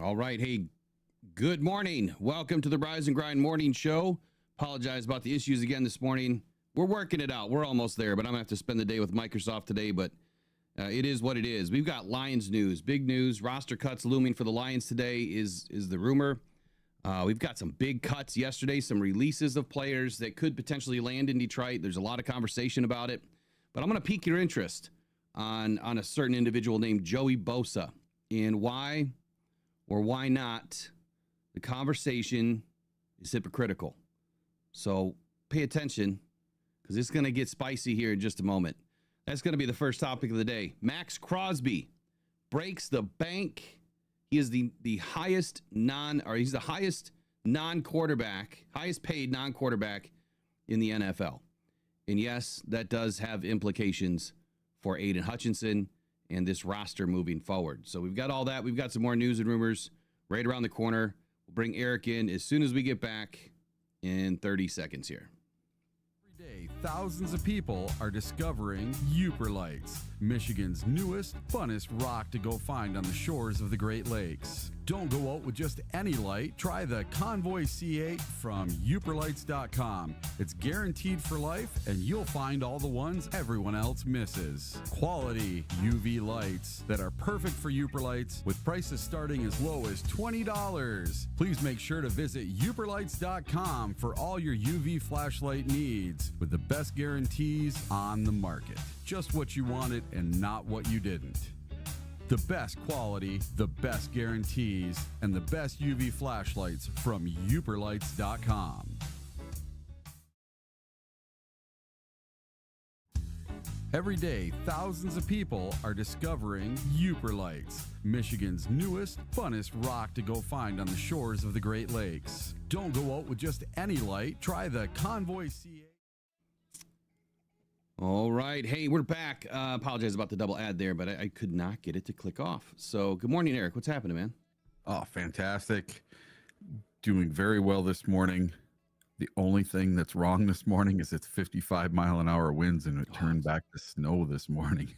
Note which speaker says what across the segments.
Speaker 1: All right. Hey, good morning. Welcome to the Rise and Grind Morning Show. Apologize about the issues again this morning. We're working it out. We're almost there, but I'm going to have to spend the day with Microsoft today, but it is what it is. We've got Lions news, big news. Roster cuts looming for the Lions today is the rumor. We've got some big cuts yesterday, some releases of players that could potentially land in Detroit. There's a lot of conversation about it, but I'm going to pique your interest on a certain individual named Joey Bosa and why or why not the conversation is hypocritical. So pay attention because it's going to get spicy here in just a moment. That's going to be the first topic of the day. Max Crosby breaks the bank. He is the highest non-quarterback, highest paid non-quarterback in the NFL. And yes, that does have implications for Aiden Hutchinson and this roster moving forward. So we've got all that. We've got some more news and rumors right around the corner. We'll bring Eric in as soon as we get back in 30 seconds here.
Speaker 2: Every day, thousands of people are discovering Yooperlites, Michigan's newest, funnest rock to go find on the shores of the Great Lakes. Don't go out with just any light. Try the Convoy C8 from Yooperlites.com. It's guaranteed for life, and you'll find all the ones everyone else misses. Quality UV lights that are perfect for Yooperlites with prices starting as low as $20. Please make sure to visit Yooperlites.com for all your UV flashlight needs with the best guarantees on the market. Just what you wanted and not what you didn't. The best quality, the best guarantees, and the best UV flashlights from Yooperlites.com. Every day, thousands of people are discovering Yooperlites, Michigan's newest, funnest rock to go find on the shores of the Great Lakes. Don't go out with just any light. Try the Convoy C8.
Speaker 1: All right. Hey, we're back. Apologize about the double ad there, but I could not get it to click off. So good morning, Eric. What's happening, man?
Speaker 3: Oh, fantastic. Doing very well this morning. The only thing that's wrong this morning is it's 55-mile-an-hour winds, and it turned back to snow this morning.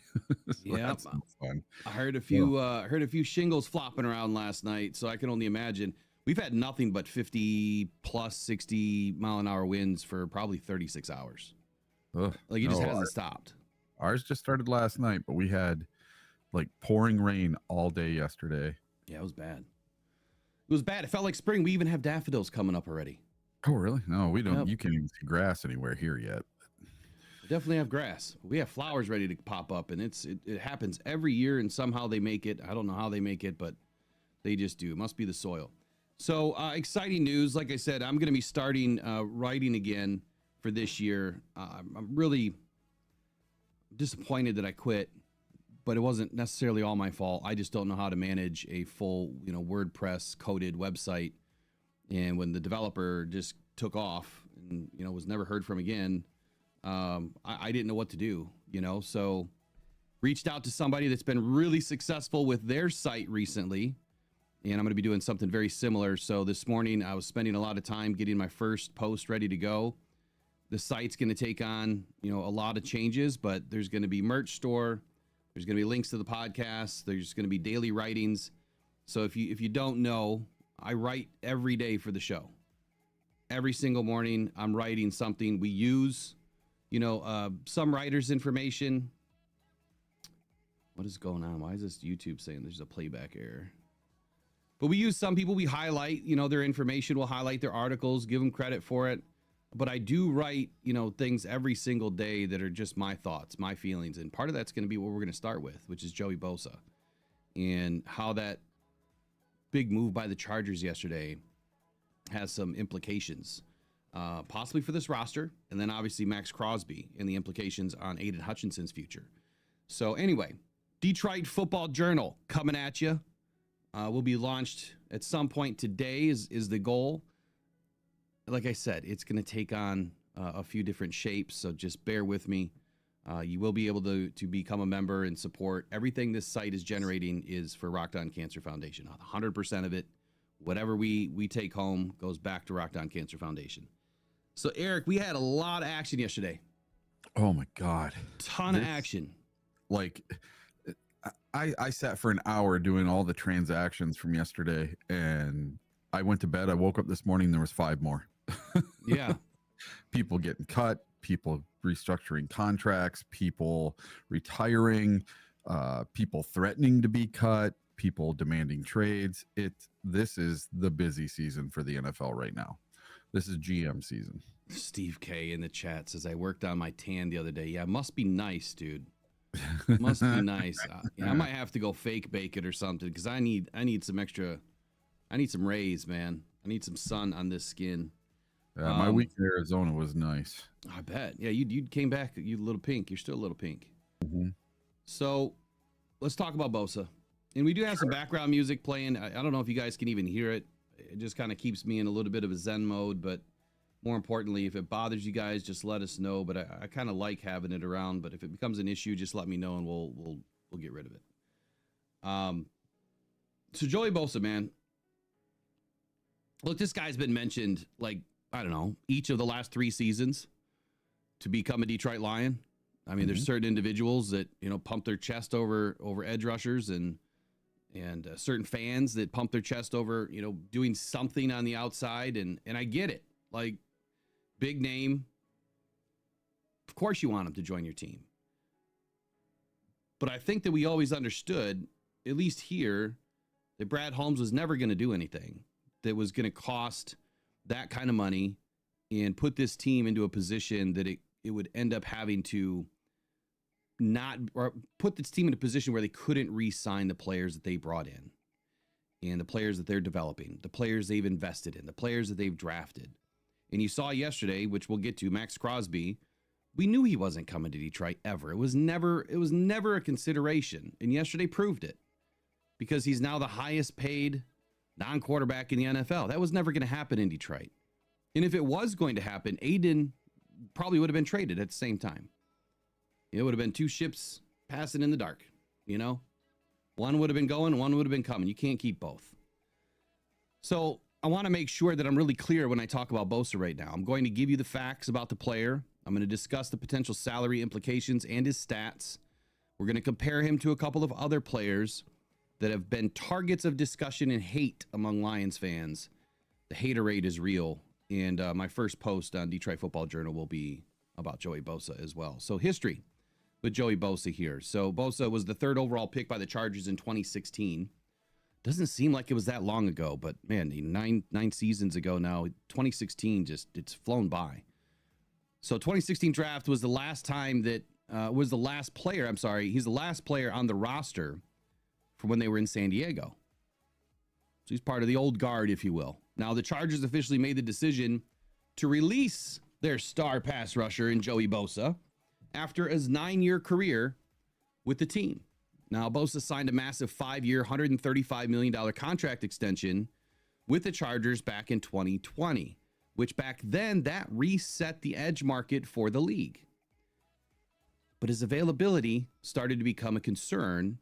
Speaker 3: So
Speaker 1: yeah,
Speaker 3: that's no fun.
Speaker 1: I heard a few shingles flopping around last night, so I can only imagine. We've had nothing but 50 plus 60-mile-an-hour winds for probably 36 hours.
Speaker 3: Ugh,
Speaker 1: like it just hasn't stopped.
Speaker 3: Ours just started last night, but we had like pouring rain all day yesterday.
Speaker 1: Yeah, it was bad. It was bad. It felt like spring. We even have daffodils coming up already.
Speaker 3: Oh, really? No, we don't.
Speaker 1: Yep.
Speaker 3: You can't even see grass anywhere here yet.
Speaker 1: We definitely have grass. We have flowers ready to pop up, and it happens every year, and somehow they make it. I don't know how they make it, but they just do. It must be the soil. So exciting news. Like I said, I'm going to be starting writing again for this year. I'm really disappointed that I quit, but it wasn't necessarily all my fault. I just don't know how to manage a full, WordPress coded website. And when the developer just took off and, was never heard from again, I didn't know what to do, so reached out to somebody that's been really successful with their site recently. And I'm going to be doing something very similar. So this morning I was spending a lot of time getting my first post ready to go. The site's going to take on, a lot of changes, but there's going to be merch store. There's going to be links to the podcast. There's going to be daily writings. So if you don't know, I write every day for the show. Every single morning, I'm writing something. We use, some writers' information. What is going on? Why is this YouTube saying there's a playback error? But we use some people. We highlight, their information. We'll highlight their articles, give them credit for it. But I do write, things every single day that are just my thoughts, my feelings. And part of that's going to be what we're going to start with, which is Joey Bosa and how that big move by the Chargers yesterday has some implications, possibly for this roster. And then obviously Max Crosby and the implications on Aiden Hutchinson's future. So anyway, Detroit Football Journal coming at you. Will be launched at some point today is the goal. Like I said, it's going to take on a few different shapes, so just bear with me. You will be able to become a member and support. Everything this site is generating is for Rockhound Cancer Foundation. 100% of it, whatever we take home, goes back to Rockhound Cancer Foundation. So, Eric, we had a lot of action yesterday.
Speaker 3: Oh, my God.
Speaker 1: Ton of action.
Speaker 3: Like, I sat for an hour doing all the transactions from yesterday, and I went to bed. I woke up this morning, there was 5 more.
Speaker 1: Yeah.
Speaker 3: People getting cut, people restructuring contracts, people retiring, people threatening to be cut, people demanding trades. This is the busy season for the NFL right now. This is GM season.
Speaker 1: Steve K in the chat says, I worked on my tan the other day. Yeah, must be nice, dude. Must be nice. I might have to go fake bake it or something, because I need some extra. I need some rays, man. I need some sun on this skin.
Speaker 3: My week in Arizona was nice.
Speaker 1: I bet. Yeah, you came back. You a little pink. You're still a little pink.
Speaker 3: Mm-hmm.
Speaker 1: So let's talk about Bosa. And we do have some background music playing. I don't know if you guys can even hear it. It just kind of keeps me in a little bit of a Zen mode. But more importantly, if it bothers you guys, just let us know. But I kind of like having it around. But if it becomes an issue, just let me know and we'll get rid of it. So Joey Bosa, man. Look, this guy's been mentioned, like, I don't know, each of the last 3 seasons to become a Detroit Lion. I mean, there's certain individuals that, pump their chest over edge rushers and certain fans that pump their chest over, doing something on the outside. And I get it. Like, big name. Of course you want him to join your team. But I think that we always understood, at least here, that Brad Holmes was never going to do anything that was going to cost that kind of money and put this team into a position that it would end up having to or put this team in a position where they couldn't re-sign the players that they brought in and the players that they're developing, the players they've invested in, the players that they've drafted. And you saw yesterday, which we'll get to, Max Crosby, we knew he wasn't coming to Detroit ever. It was never a consideration. And yesterday proved it, because he's now the highest paid non-quarterback in the NFL. That was never going to happen in Detroit. And if it was going to happen, Aiden probably would have been traded at the same time. It would have been 2 ships passing in the dark, One would have been going, one would have been coming. You can't keep both. So I want to make sure that I'm really clear when I talk about Bosa right now. I'm going to give you the facts about the player. I'm going to discuss the potential salary implications and his stats. We're going to compare him to a couple of other players that have been targets of discussion and hate among Lions fans. The haterade is real. And my first post on Detroit Football Journal will be about Joey Bosa as well. So history with Joey Bosa here. So Bosa was the 3rd overall pick by the Chargers in 2016. Doesn't seem like it was that long ago, but man, 9 seasons ago now, 2016, it's flown by. So 2016 draft was the last time that he's the last player on the roster from when they were in San Diego. So he's part of the old guard, if you will. Now, the Chargers officially made the decision to release their star pass rusher in Joey Bosa after his 9-year career with the team. Now, Bosa signed a massive 5-year, $135 million contract extension with the Chargers back in 2020, which back then, that reset the edge market for the league. But his availability started to become a concern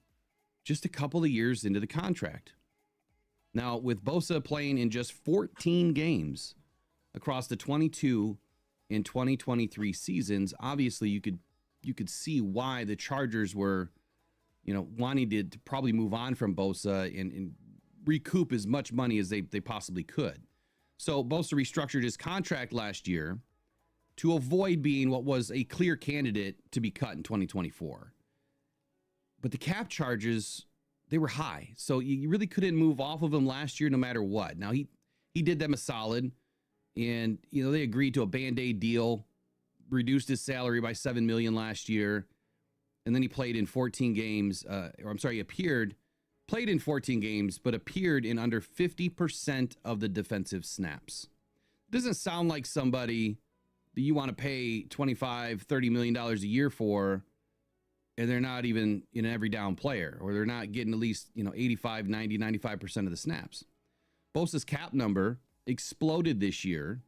Speaker 1: just a couple of years into the contract. Now, with Bosa playing in just 14 games across the 22 and 2023 seasons, obviously you could see why the Chargers were, wanting to probably move on from Bosa and recoup as much money as they possibly could. So Bosa restructured his contract last year to avoid being what was a clear candidate to be cut in 2024. But the cap charges, they were high. So you really couldn't move off of him last year no matter what. Now, he did them a solid. And, they agreed to a Band-Aid deal, reduced his salary by $7 million last year. And then he played in 14 games. Played in 14 games, but appeared in under 50% of the defensive snaps. Doesn't sound like somebody that you want to pay $25, $30 million a year for, and they're not even an every down player, or they're not getting at least, 85, 90, 95% of the snaps. Bosa's cap number exploded this year,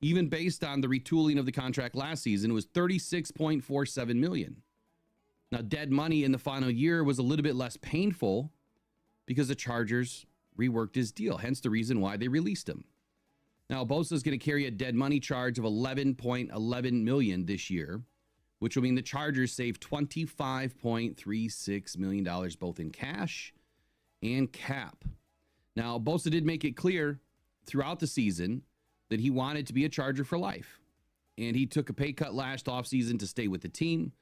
Speaker 1: even based on the retooling of the contract last season. It was $36.47 million. Now, dead money in the final year was a little bit less painful because the Chargers reworked his deal, hence the reason why they released him. Now, Bosa is going to carry a dead money charge of $11.11 million this year, which will mean the Chargers save $25.36 million, both in cash and cap. Now, Bosa did make it clear throughout the season that he wanted to be a Charger for life. And he took a pay cut last offseason to stay with the team,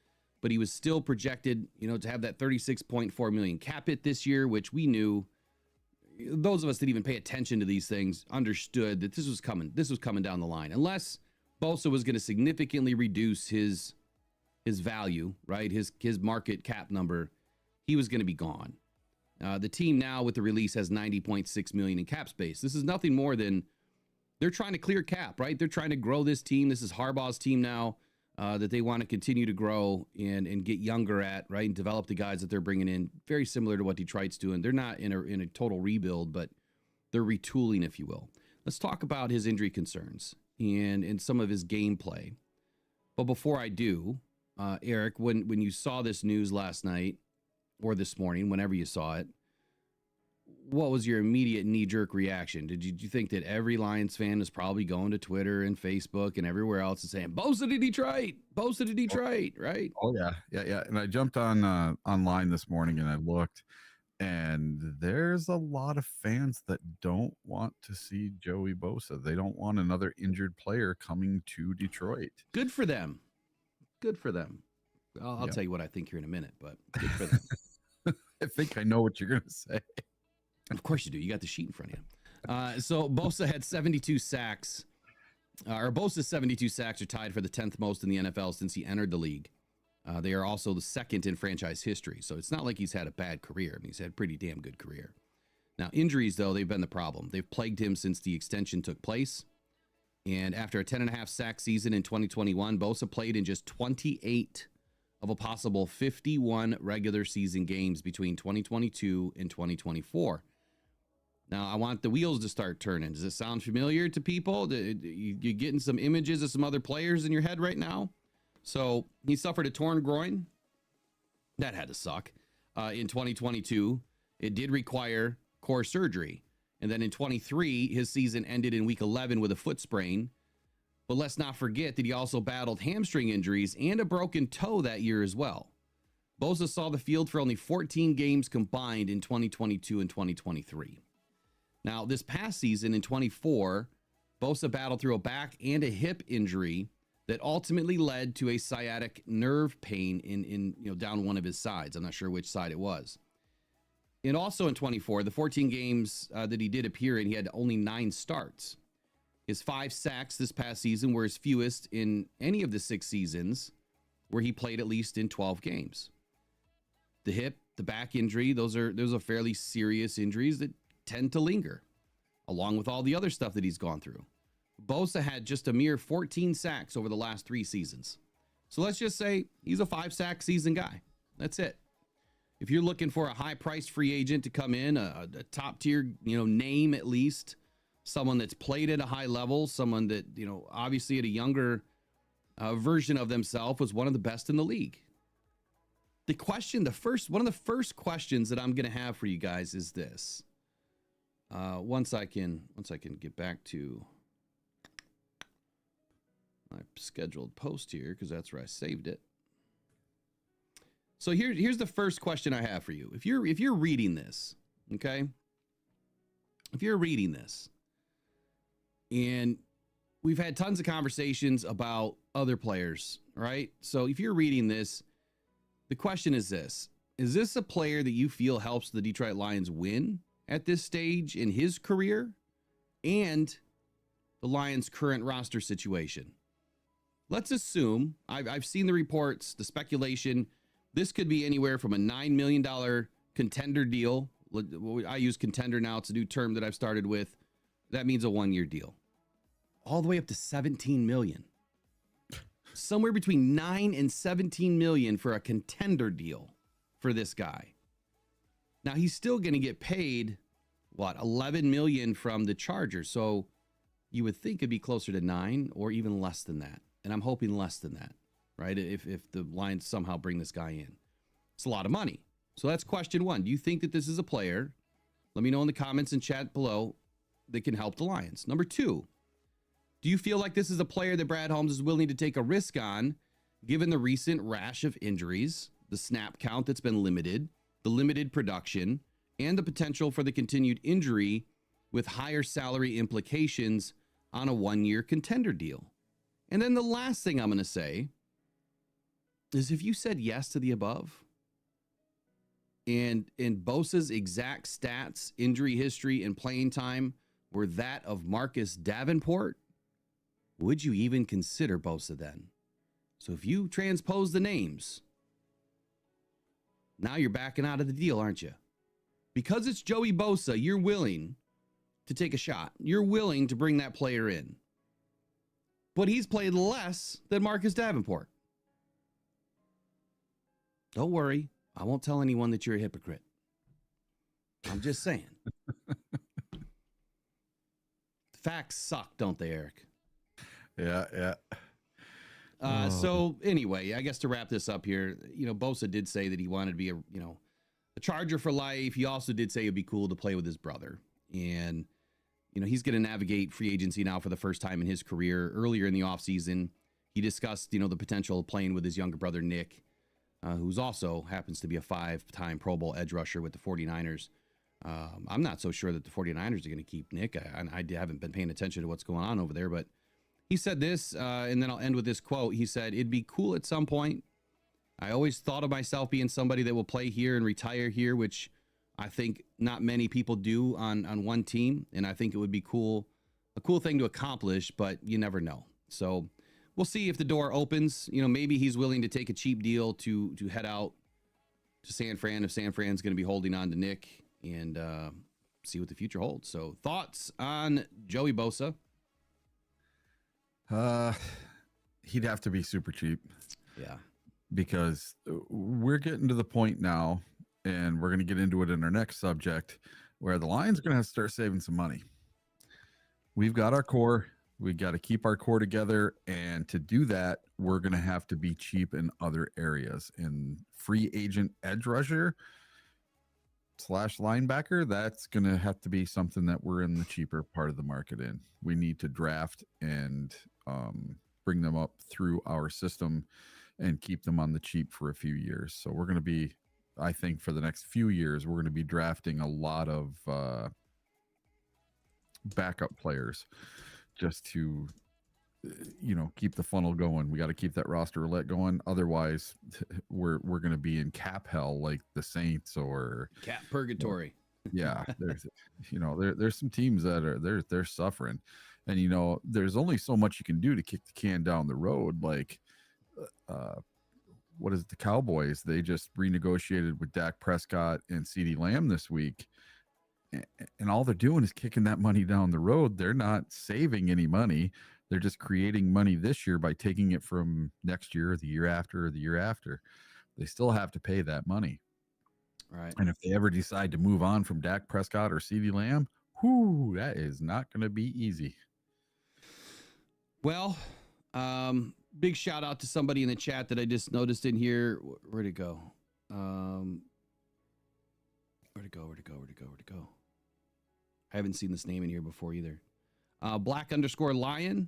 Speaker 1: but he was still projected, to have that $36.4 million cap hit this year, which we knew, those of us that even pay attention to these things understood that this was coming. This was coming down the line. Unless Bosa was going to significantly reduce his value, right? His market cap number, he was going to be gone. The team now with the release has $90.6 million in cap space. This is nothing more than they're trying to clear cap, right? They're trying to grow this team. This is Harbaugh's team now that they want to continue to grow and get younger at, right? And develop the guys that they're bringing in, very similar to what Detroit's doing. They're not in a total rebuild, but they're retooling, if you will. Let's talk about his injury concerns and some of his gameplay. But before I do, Eric, when you saw this news last night or this morning, whenever you saw it, what was your immediate knee-jerk reaction? Did you think that every Lions fan is probably going to Twitter and Facebook and everywhere else and saying, Bosa to Detroit, Bosa to Detroit, right?
Speaker 3: Oh, yeah. And I jumped on online this morning and I looked, and there's a lot of fans that don't want to see Joey Bosa. They don't want another injured player coming to Detroit.
Speaker 1: Good for them. Good for them. I'll tell you what I think here in a minute, but good for them.
Speaker 3: I think I know what you're going to say.
Speaker 1: Of course you do. You got the sheet in front of you. So Bosa had 72 sacks. Bosa's 72 sacks are tied for the 10th most in the NFL since he entered the league. They are also the second in franchise history. So it's not like he's had a bad career. I mean, he's had a pretty damn good career. Now, injuries, though, they've been the problem. They've plagued him since the extension took place. And after a 10.5 sack season in 2021, Bosa played in just 28 of a possible 51 regular season games between 2022 and 2024. Now, I want the wheels to start turning. Does it sound familiar to people? You getting some images of some other players in your head right now? So he suffered a torn groin. That had to suck. In 2022, it did require core surgery. And then in 23, his season ended in week 11 with a foot sprain. But let's not forget that he also battled hamstring injuries and a broken toe that year as well. Bosa saw the field for only 14 games combined in 2022 and 2023. Now, this past season in 24, Bosa battled through a back and a hip injury that ultimately led to a sciatic nerve pain in down one of his sides. I'm not sure which side it was. And also in 24, the 14 games that he did appear in, he had only 9 starts. His 5 sacks this past season were his fewest in any of the 6 seasons where he played at least in 12 games. The hip, the back injury, those are fairly serious injuries that tend to linger, along with all the other stuff that he's gone through. Bosa had just a mere 14 sacks over the last 3 seasons. So let's just say he's a 5-sack season guy. That's it. If you're looking for a high-priced free agent to come in, a top-tier, name at least, someone that's played at a high level, someone that, obviously at a younger version of themselves was one of the best in the league. One of the first questions that I'm going to have for you guys is this. Once I can get back to my scheduled post here, because that's where I saved it. So here's the first question I have for you. If you're reading this, okay? If you're reading this, and we've had tons of conversations about other players, right? So if you're reading this, the question is this: is this a player that you feel helps the Detroit Lions win at this stage in his career and the Lions' current roster situation? Let's assume, I've seen the reports, the speculation, this could be anywhere from a $9 million contender deal. I use contender now. It's a new term that I've started with. That means a 1-year deal. All the way up to $17 million. Somewhere between $9 and $17 million for a contender deal for this guy. Now, he's still going to get paid, $11 million from the Chargers. So you would think it'd be closer to 9 or even less than that. And I'm hoping less than that, right? If the Lions somehow bring this guy in. It's a lot of money. So that's question 1. Do you think that this is a player? Let me know in the comments and chat below that can help the Lions. Number 2, do you feel like this is a player that Brad Holmes is willing to take a risk on, given the recent rash of injuries, the snap count that's been limited, the limited production, and the potential for the continued injury with higher salary implications on a 1-year contender deal. And then the last thing I'm going to say is if you said yes to the above, and in Bosa's exact stats, injury history, and playing time were that of Marcus Davenport, would you even consider Bosa then? So if you transpose the names, now you're backing out of the deal, aren't you? Because it's Joey Bosa, you're willing to take a shot. You're willing to bring that player in. But he's played less than Marcus Davenport. Don't worry. I won't tell anyone that you're a hypocrite. I'm just saying. Facts suck, don't they, Eric?
Speaker 3: Yeah.
Speaker 1: So anyway, I guess to wrap this up here, Bosa did say that he wanted to be a Charger for life. He also did say it'd be cool to play with his brother. And, he's going to navigate free agency now for the first time in his career. Earlier in the offseason, he discussed, the potential of playing with his younger brother, Nick, who's also happens to be a 5-time Pro Bowl edge rusher with the 49ers. I'm not so sure that the 49ers are going to keep Nick. I haven't been paying attention to what's going on over there, but he said this, and then I'll end with this quote. He said, "It'd be cool at some point. I always thought of myself being somebody that will play here and retire here, which I think not many people do on one team. And I think it would be a cool thing to accomplish, but you never know. So we'll see if the door opens. Maybe he's willing to take a cheap deal to head out to San Fran if San Fran's going to be holding on to Nick and see what the future holds. So thoughts on Joey Bosa?
Speaker 3: He'd have to be super cheap.
Speaker 1: Yeah.
Speaker 3: Because we're getting to the point now, and we're going to get into it in our next subject, where the Lions are going to have to start saving some money. We've got our core. We got to keep our core together. And to do that, we're going to have to be cheap in other areas. And free agent edge rusher / linebacker, that's going to have to be something that we're in the cheaper part of the market in. We need to draft and bring them up through our system and keep them on the cheap for a few years. So we're going to be, I think for the next few years, we're going to be drafting a lot of backup players just to, keep the funnel going. We got to keep that roster roulette going. Otherwise, we're going to be in cap hell like the Saints or
Speaker 1: cap purgatory.
Speaker 3: Yeah. There's some teams that are, they're suffering, and, there's only so much you can do to kick the can down the road. Like, what is it? The Cowboys, they just renegotiated with Dak Prescott and CeeDee Lamb this week. And all they're doing is kicking that money down the road. They're not saving any money. They're just creating money this year by taking it from next year, the year after, or the year after. They still have to pay that money.
Speaker 1: Right.
Speaker 3: And if they ever decide to move on from Dak Prescott or CeeDee Lamb, that is not going to be easy.
Speaker 1: Well, big shout out to somebody in the chat that I just noticed in here. Where'd it go? Where'd it go? I haven't seen this name in here before either. Black_Lion.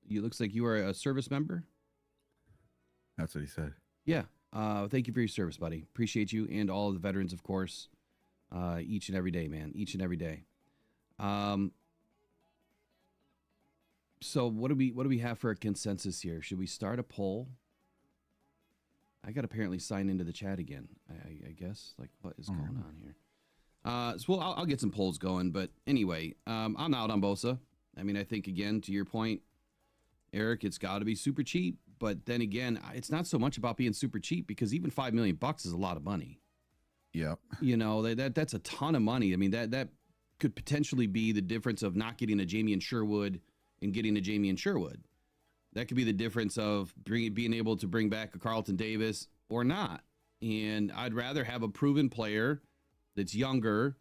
Speaker 1: You looks like you are a service member.
Speaker 3: That's what he said.
Speaker 1: Yeah. Thank you for your service, buddy. Appreciate you and all of the veterans, of course. Each and every day, man. Each and every day. So what do we have for a consensus here? Should we start a poll? I got apparently sign into the chat again. I guess. Like, what is going on here? So I'll get some polls going. But anyway, I'm out on Bosa. I mean, I think, again, to your point, Eric, it's got to be super cheap. But then again, it's not so much about being super cheap, because even $5 million is a lot of money.
Speaker 3: Yeah.
Speaker 1: That's a ton of money. I mean, that could potentially be the difference of not getting a Jamie Sherwood and getting a Jamie Sherwood. That could be the difference of being able to bring back a Carlton Davis or not. And I'd rather have a proven player that's younger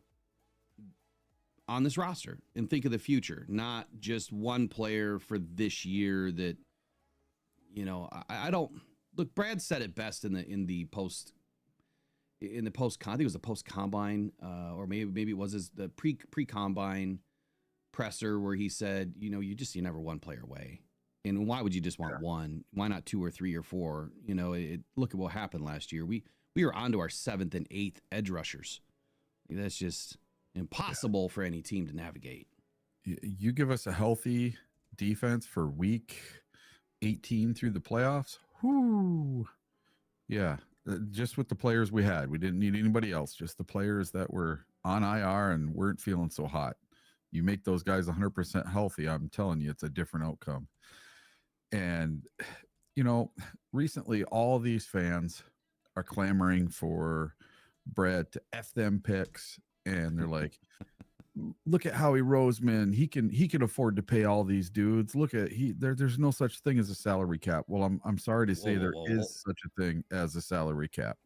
Speaker 1: on this roster and think of the future, not just one player for this year that, I don't look. Brad said it best in the post I think it was the post combine, or maybe it was the pre combine presser, where he said, you're never one player away. And why would you just want one? Why not 2 or 3 or 4? You know, look at what happened last year. We were onto our 7th and 8th edge rushers. That's just impossible for any team to navigate.
Speaker 3: You give us a healthy defense for week 18 through the playoffs. Whoo. Yeah. Just with the players we had. We didn't need anybody else. Just the players that were on IR and weren't feeling so hot. You make those guys 100% healthy. I'm telling you, it's a different outcome. And, you know, recently all these fans are clamoring for Brad to F them picks. And they're like, look at Howie Roseman. He can afford to pay all these dudes. Look at there's no such thing as a salary cap. Well, I'm sorry to say there is such a thing as a salary cap.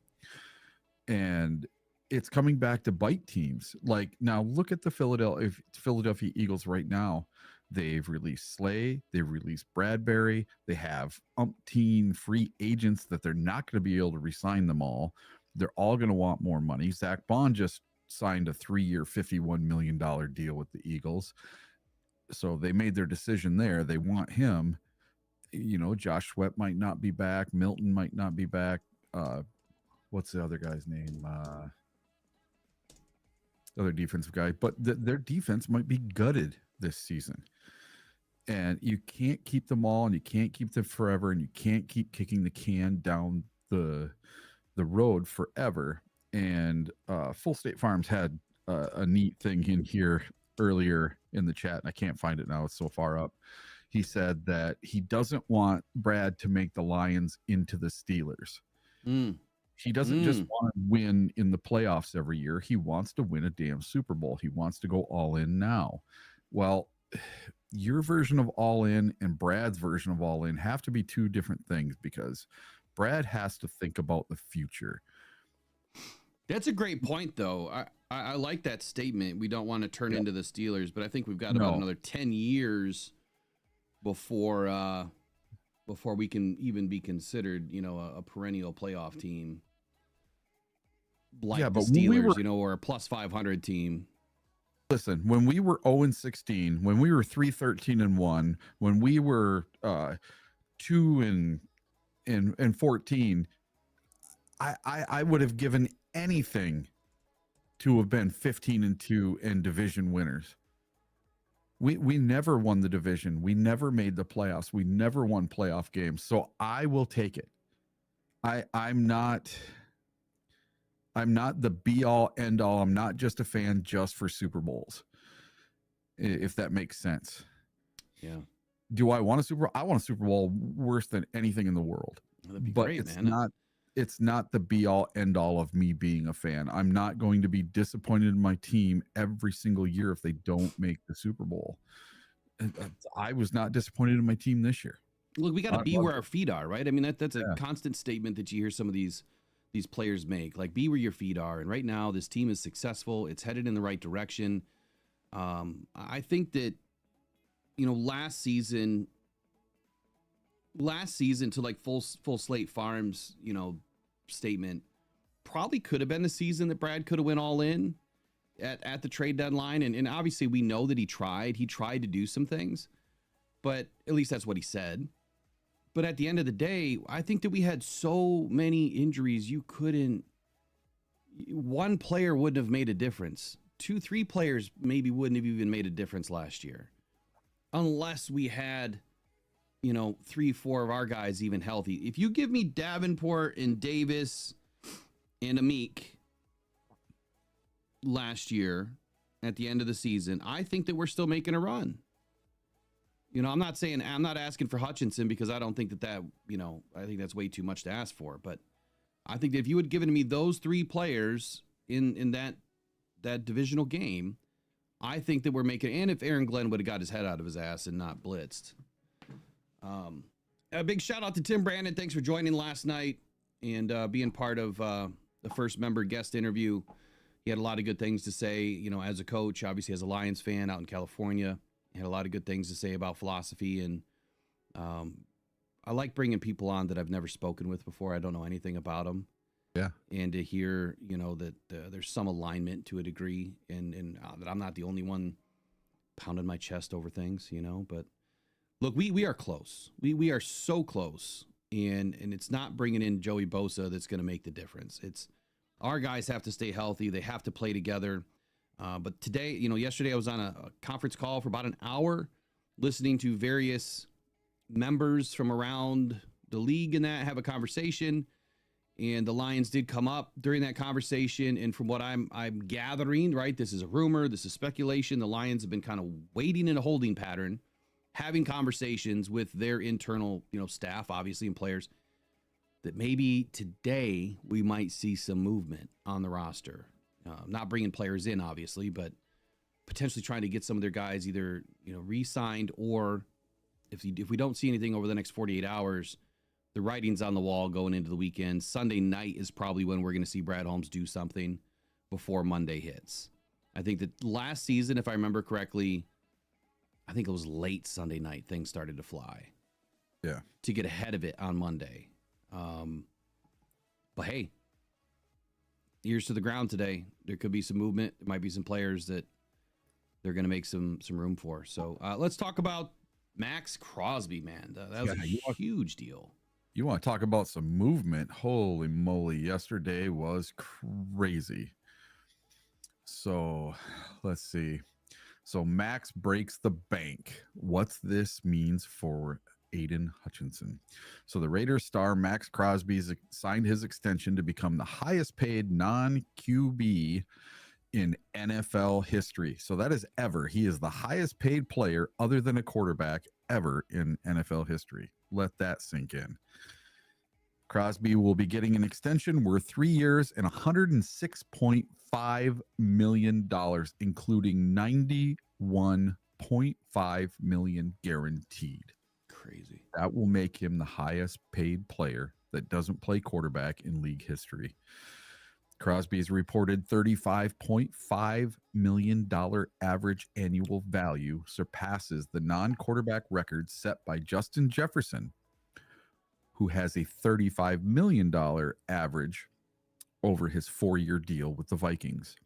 Speaker 3: And it's coming back to bite teams. Like now look at the Philadelphia Eagles right now. They've released Slay, they've released Bradbury, they have umpteen free agents that they're not going to be able to re-sign them all. They're all going to want more money. Zach Bond just signed a 3-year, $51 million deal with the Eagles. So they made their decision there. They want him. You know, Josh Sweat might not be back. Milton might not be back. What's the other guy's name? Other defensive guy. But their defense might be gutted this season. And you can't keep them all, and you can't keep them forever, and you can't keep kicking the can down the road forever. And Full State Farms had a neat thing in here earlier in the chat, and I can't find it now. It's so far up. He said that he doesn't want Brad to make the Lions into the Steelers. He doesn't just want to win in the playoffs every year. He wants to win a damn Super Bowl. He wants to go all in now. Well, your version of all in and Brad's version of all in have to be two different things, because Brad has to think about the future.
Speaker 1: That's a great point, though. I like that statement. We don't want to turn into the Steelers, but I think we've got about another 10 years before we can even be considered, you know, a perennial playoff team like the Steelers, or a plus 500 team.
Speaker 3: Listen, when we were 0-16, when we were 3-13-1, when we were 2-14, I would have given anything to have been 15-2 and division winners. We never won the division. We never made the playoffs. We never won playoff games. So I will take it. I'm not the be all end all. I'm not just a fan just for Super Bowls, if that makes sense.
Speaker 1: Yeah.
Speaker 3: Do I want a Super Bowl? I want a Super Bowl worse than anything in the world.
Speaker 1: That'd be
Speaker 3: but
Speaker 1: great,
Speaker 3: it's
Speaker 1: man.
Speaker 3: It's not the be all end all of me being a fan. I'm not going to be disappointed in my team every single year if they don't make the Super Bowl. I was not disappointed in my team this year.
Speaker 1: Look, we got to be where our feet are, right? I mean, that's a constant statement that you hear some of these players make, like, be where your feet are. And right now this team is successful. It's headed in the right direction. I think that, you know, last season to like full slate farms, you know, statement probably could have been the season that Brad could have went all in at the trade deadline. And obviously we know that he tried to do some things, but at least that's what he said. But at the end of the day, I think that we had so many injuries. One player wouldn't have made a difference. 2-3 players maybe wouldn't have even made a difference last year, unless we had, you know, 3-4 of our guys even healthy. If you give me Davenport and Davis and Amik last year at the end of the season, I think that we're still making a run. You know, I'm not asking for Hutchinson, because I don't think that, you know, I think that's way too much to ask for. But I think that if you had given me those 3 players in that divisional game, I think that we're making, and if Aaron Glenn would have got his head out of his ass and not blitzed. A big shout out to Tim Brandon. Thanks for joining last night and being part of the first member guest interview. He had a lot of good things to say, you know, as a coach, obviously as a Lions fan out in California. He had a lot of good things to say about philosophy, and I like bringing people on that I've never spoken with before. I don't know anything about them.
Speaker 3: Yeah.
Speaker 1: And to hear, you know, that there's some alignment to a degree, and that I'm not the only one pounding my chest over things, you know. But Look, we are close. We are so close, and it's not bringing in Joey Bosa that's going to make the difference. It's our guys have to stay healthy. They have to play together. But today, yesterday I was on a conference call for about an hour, listening to various members from around the league and that have a conversation. And the Lions did come up during that conversation. And from what I'm gathering, right, this is a rumor, this is speculation. The Lions have been kind of waiting in a holding pattern, having conversations with their internal, staff, obviously, and players, that maybe today we might see some movement on the roster. Not bringing players in, obviously, but potentially trying to get some of their guys either, re-signed, or if we don't see anything over the next 48 hours, the writing's on the wall going into the weekend. Sunday night is probably when we're going to see Brad Holmes do something before Monday hits. I think that last season, if I remember correctly, I think it was late Sunday night, things started to fly.
Speaker 3: Yeah.
Speaker 1: To get ahead of it on Monday. But hey, ears to the ground today. There could be some movement. There might be some players that they're going to make some room for. So let's talk about Max Crosby, man. That was a huge deal.
Speaker 3: You want to talk about some movement? Holy moly. Yesterday was crazy. So let's see. So Max breaks the bank. What this means for Aiden Hutchinson. So the Raiders star Max Crosby signed his extension to become the highest paid non-QB in NFL history. So that is ever. He is the highest paid player other than a quarterback ever in NFL history. Let that sink in. Crosby will be getting an extension worth 3 years and $106.5 million, including $91.5 million guaranteed.
Speaker 1: Crazy.
Speaker 3: That will make him the highest paid player that doesn't play quarterback in league history. Crosby's reported $35.5 million average annual value surpasses the non-quarterback record set by Justin Jefferson, who has a $35 million average over his 4-year deal with the Vikings.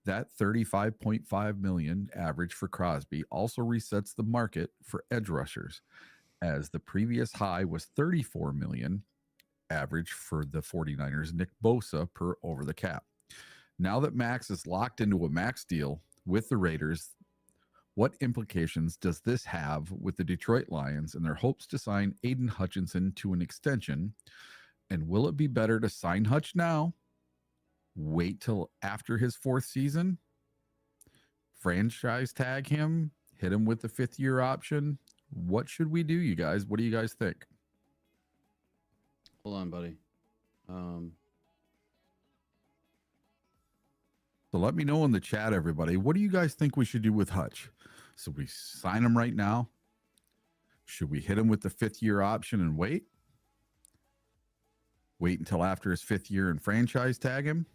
Speaker 3: That $35.5 million average for Crosby also resets the market for edge rushers, as the previous high was $34 million average for the 49ers' Nick Bosa per over the cap. Now that Max is locked into a max deal with the Raiders, what implications does this have with the Detroit Lions and their hopes to sign Aiden Hutchinson to an extension? And will it be better to sign Hutch now, wait till after his 4th season, franchise tag him, hit him with the 5th-year option? What should we do, you guys? What do you guys think?
Speaker 1: Hold on, buddy.
Speaker 3: So let me know in the chat, everybody. What do you guys think we should do with Hutch? So we sign him right now? Should we hit him with the 5th-year option and wait? Wait until after his 5th year and franchise tag him?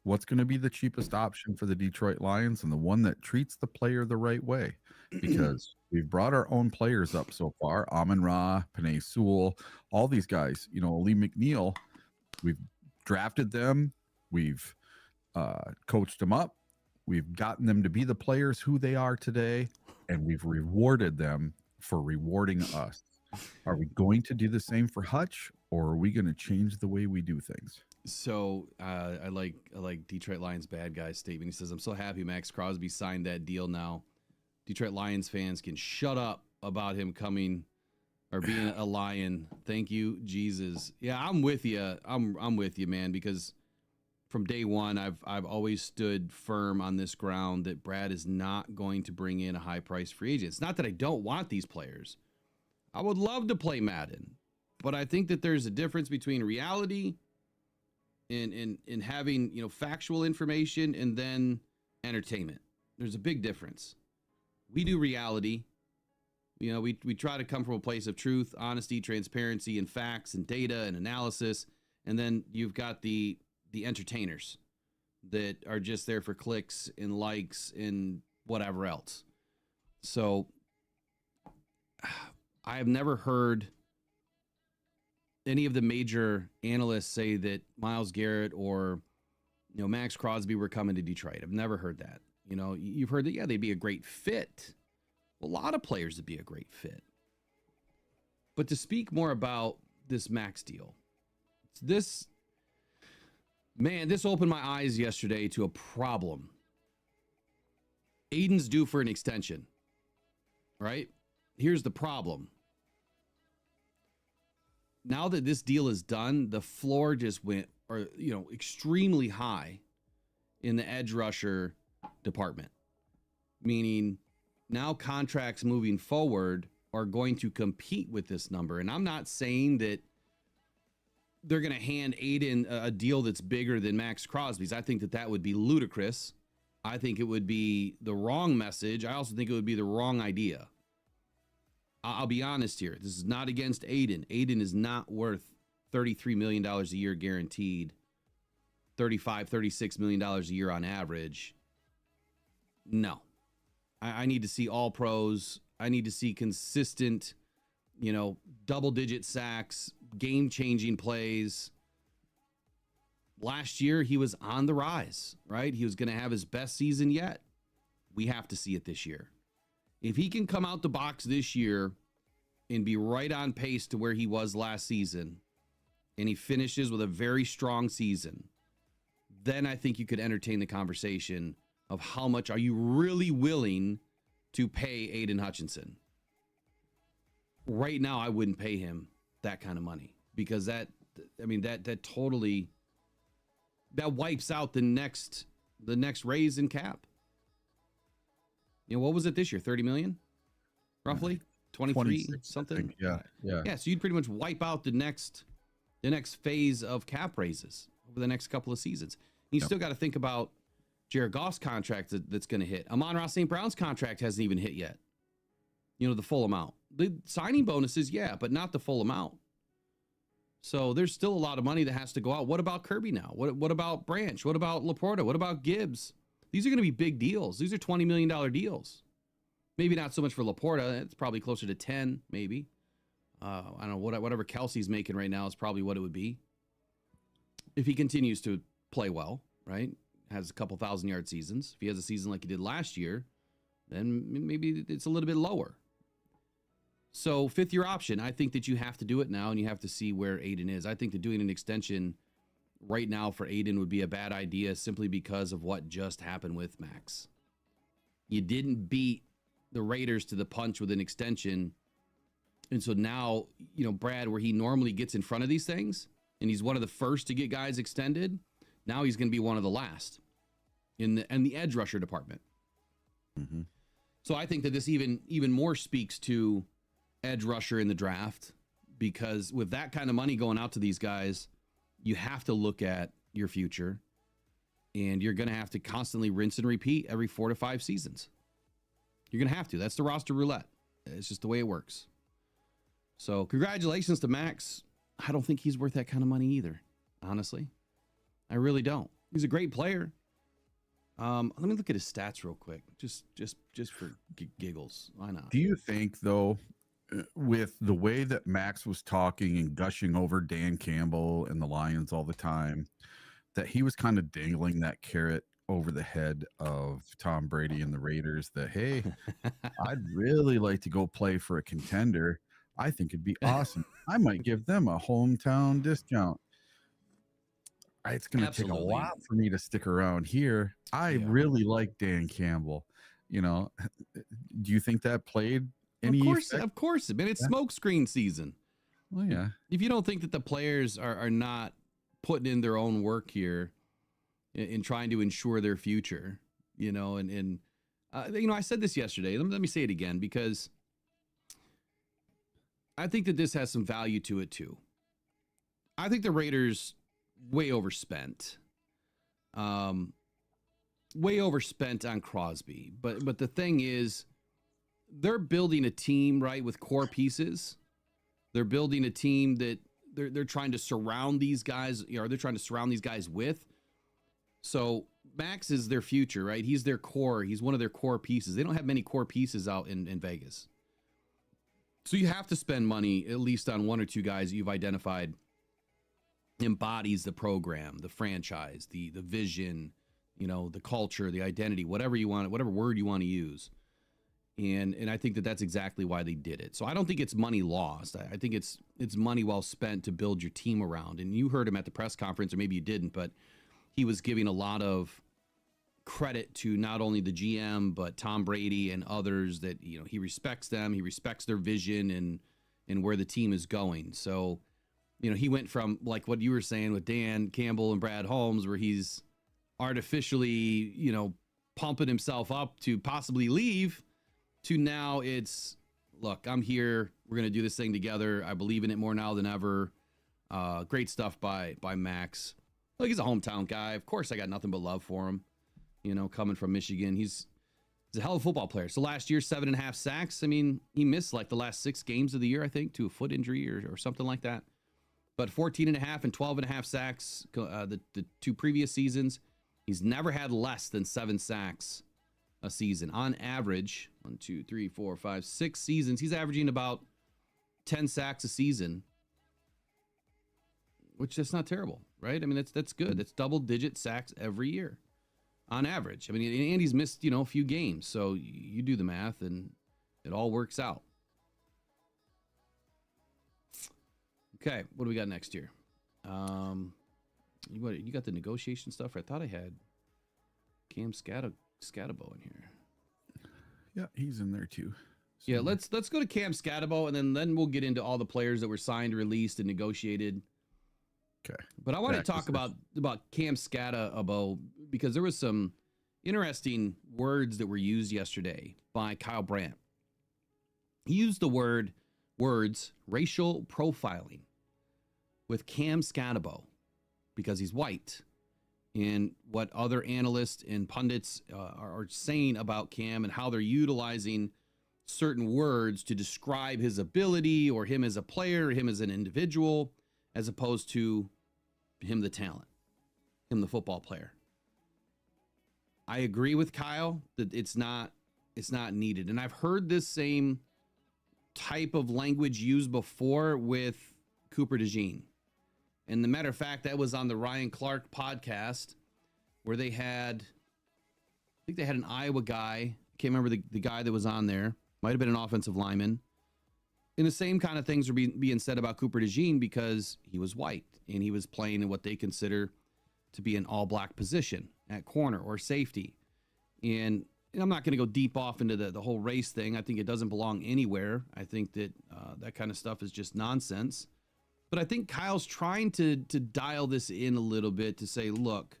Speaker 3: What's going to be the cheapest option for the Detroit Lions and the one that treats the player the right way? Because we've brought our own players up so far. Amon-Ra, Penei Sewell, all these guys. Lee McNeil, we've drafted them. We've coached them up. We've gotten them to be the players who they are today, and we've rewarded them for rewarding us. Are we going to do the same for Hutch, or are we going to change the way we do things?
Speaker 1: So I like Detroit Lions bad guy statement. He says, "I'm so happy Max Crosby signed that deal now. Detroit Lions fans can shut up about him coming or being a Lion. Thank you, Jesus." Yeah, I'm with you. I'm with you, man, because from day one, I've always stood firm on this ground that Brad is not going to bring in a high-priced free agent. It's not that I don't want these players. I would love to play Madden, but I think that there's a difference between reality and having factual information and then entertainment. There's a big difference. We do reality. We try to come from a place of truth, honesty, transparency, and facts and data and analysis. And then you've got the entertainers that are just there for clicks and likes and whatever else. So I have never heard any of the major analysts say that Myles Garrett or Max Crosby were coming to Detroit. I've never heard that. You've heard that, yeah, they'd be a great fit. Well, a lot of players would be a great fit. But to speak more about this Max deal, this opened my eyes yesterday to a problem. Aiden's due for an extension, right? Here's the problem. Now that this deal is done, the floor just went, extremely high in the edge rusher department. Meaning now contracts moving forward are going to compete with this number. And I'm not saying that they're going to hand Aiden a deal that's bigger than Max Crosby's. I think that would be ludicrous. I think it would be the wrong message. I also think it would be the wrong idea. I'll be honest here. This is not against Aiden. Aiden is not worth $33 million a year guaranteed, $36 million a year on average. No. I need to see all pros. I need to see consistent, double-digit sacks, game-changing plays. Last year, he was on the rise, right? He was going to have his best season yet. We have to see it this year. If he can come out the box this year and be right on pace to where he was last season, and he finishes with a very strong season, then I think you could entertain the conversation of how much are you really willing to pay Aiden Hutchinson. Right now, I wouldn't pay him that kind of money because that totally wipes out the next raise in cap. What was it this year? 30 million, roughly 23 something.
Speaker 3: Yeah.
Speaker 1: So you'd pretty much wipe out the next phase of cap raises over the next couple of seasons. You still got to think about Jared Goff's contract that's going to hit. Amon-Ra St. Brown's contract hasn't even hit yet. The full amount. The signing bonuses, yeah, but not the full amount. So there's still a lot of money that has to go out. What about Kirby now? What about Branch? What about Laporta? What about Gibbs? These are going to be big deals. These are $20 million deals. Maybe not so much for Laporta. It's probably closer to 10, maybe. I don't know. Whatever Kelsey's making right now is probably what it would be. If he continues to play well, right? Has a couple 1,000-yard seasons. If he has a season like he did last year, then maybe it's a little bit lower. So fifth-year option, I think that you have to do it now, and you have to see where Aiden is. I think that doing an extension right now for Aiden would be a bad idea simply because of what just happened with Max. You didn't beat the Raiders to the punch with an extension. And so now, Brad, where he normally gets in front of these things, and he's one of the first to get guys extended, now he's going to be one of the last in the edge rusher department.
Speaker 3: Mm-hmm.
Speaker 1: So I think that this even more speaks to edge rusher in the draft, because with that kind of money going out to these guys, you have to look at your future, and you're going to have to constantly rinse and repeat every 4 to 5 seasons. You're going to have to. That's the roster roulette. It's just the way it works. So congratulations to Max. I don't think he's worth that kind of money either, honestly. I really don't. He's a great player. Let me look at his stats real quick, just for giggles. Why not?
Speaker 3: Do you think, though, with the way that Max was talking and gushing over Dan Campbell and the Lions all the time, that he was kind of dangling that carrot over the head of Tom Brady and the Raiders that, hey, I'd really like to go play for a contender. I think it'd be awesome. I might give them a hometown discount. It's going to take a lot for me to stick around here. I really like Dan Campbell. Do you think that played any effect?
Speaker 1: Of course. Man, it's smokescreen season.
Speaker 3: Well, yeah.
Speaker 1: If you don't think that the players are not putting in their own work here in trying to ensure their future, I said this yesterday. Let me say it again, because I think that this has some value to it too. I think the Raiders way overspent on Crosby, but the thing is, they're building a team, right, with core pieces. They're building a team that they're trying to surround these guys, they're trying to surround these guys with. So Max is their future, right? He's their core. He's one of their core pieces. They don't have many core pieces out in Vegas. So you have to spend money at least on one or two guys you've identified embodies the program, the franchise, the vision, the culture, the identity, whatever you want, whatever word you want to use. And I think that that's exactly why they did it. So I don't think it's money lost. I think it's money well spent to build your team around. And you heard him at the press conference, or maybe you didn't, but he was giving a lot of credit to not only the GM, but Tom Brady and others that, he respects them. He respects their vision and where the team is going. So, he went from like what you were saying with Dan Campbell and Brad Holmes, where he's artificially, pumping himself up to possibly leave, to now it's, look, I'm here. We're going to do this thing together. I believe in it more now than ever. Great stuff by Max. Look, he's a hometown guy. Of course, I got nothing but love for him. Coming from Michigan, he's a hell of a football player. So last year, 7.5 sacks. I mean, he missed like the last 6 games of the year, I think, to a foot injury or something like that. But 14.5 and 12.5 sacks the 2 previous seasons. He's never had less than 7 sacks a season. On average, 1, 2, 3, 4, 5, 6 seasons, he's averaging about 10 sacks a season, which is not terrible, right? I mean, that's good. That's double-digit sacks every year on average. I mean, Andy's missed, a few games, so you do the math, and it all works out. Okay, what do we got next here? You got the negotiation stuff? I thought I had Cam Scatabo in here.
Speaker 3: Yeah, he's in there too. So.
Speaker 1: Yeah, let's go to Cam Scatabo, and then we'll get into all the players that were signed, released, and negotiated.
Speaker 3: Okay.
Speaker 1: But I want to talk about Cam Scatabo because there was some interesting words that were used yesterday by Kyle Brandt. He used the words racial profiling with Cam Scatabo because he's white, and what other analysts and pundits are saying about Cam and how they're utilizing certain words to describe his ability or him as a player, him as an individual, as opposed to him the talent, him the football player. I agree with Kyle that it's not needed. And I've heard this same type of language used before with Cooper DeJean. And the matter of fact, that was on the Ryan Clark podcast where I think they had an Iowa guy. I can't remember the guy that was on there. Might have been an offensive lineman. And the same kind of things were being said about Cooper DeJean because he was white and he was playing in what they consider to be an all-black position at corner or safety. And I'm not going to go deep off into the whole race thing. I think it doesn't belong anywhere. I think that that kind of stuff is just nonsense. But I think Kyle's trying to dial this in a little bit to say, look,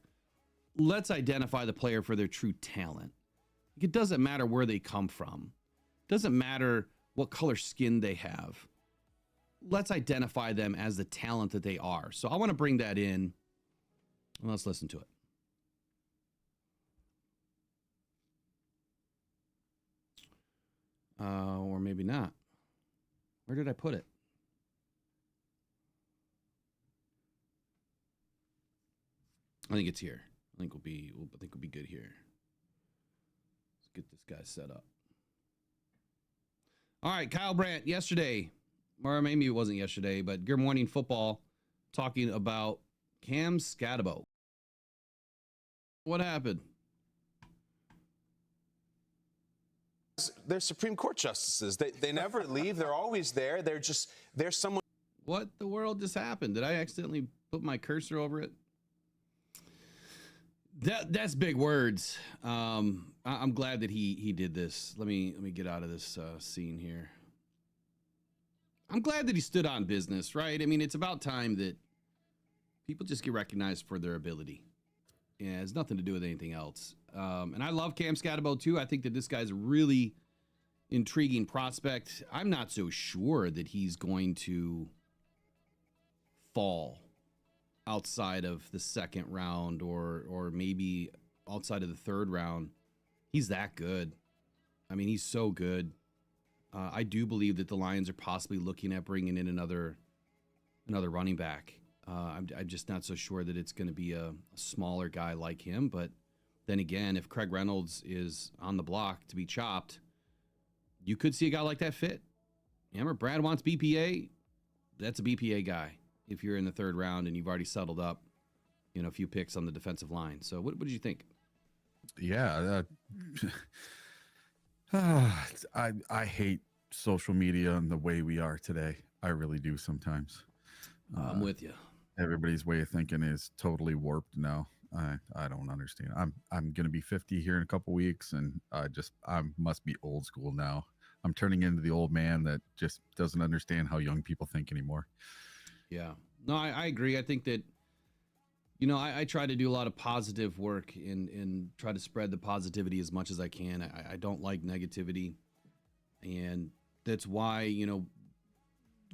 Speaker 1: let's identify the player for their true talent. It doesn't matter where they come from. It doesn't matter what color skin they have. Let's identify them as the talent that they are. So I want to bring that in. Let's listen to it. Or maybe not. Where did I put it? I think it's here. I think we'll be good here. Let's get this guy set up. All right, Kyle Brandt yesterday, or maybe it wasn't yesterday, but Good Morning Football talking about Cam Scatabo. What happened?
Speaker 4: They're Supreme Court justices. They never leave. They're always there. They're someone.
Speaker 1: What the world just happened? Did I accidentally put my cursor over it? That's big words. I'm glad that he did this. Let me get out of this scene here. I'm glad that he stood on business, right? I mean, it's about time that people just get recognized for their ability. Yeah, it has nothing to do with anything else. And I love Cam Scatabo too. I think that this guy's a really intriguing prospect. I'm not so sure that he's going to fall outside of the second round or maybe outside of the third round. He's that good. I mean, he's so good. I do believe that the Lions are possibly looking at bringing in another running back. I'm just not so sure that it's going to be a smaller guy like him. But then again, if Craig Reynolds is on the block to be chopped, you could see a guy like that fit. Remember, Brad wants BPA. That's a BPA guy if you're in the third round and you've already settled up, a few picks on the defensive line. So what did you think?
Speaker 3: Yeah, I hate social media and the way we are today. I really do sometimes.
Speaker 1: I'm with you.
Speaker 3: Everybody's way of thinking is totally warped now. I don't understand. I'm gonna be 50 here in a couple weeks, and I must be old school now. I'm turning into the old man that just doesn't understand how young people think anymore.
Speaker 1: Yeah. No, I agree. I think that, you know, I try to do a lot of positive work and try to spread the positivity as much as I can. I don't like negativity. And that's why, you know,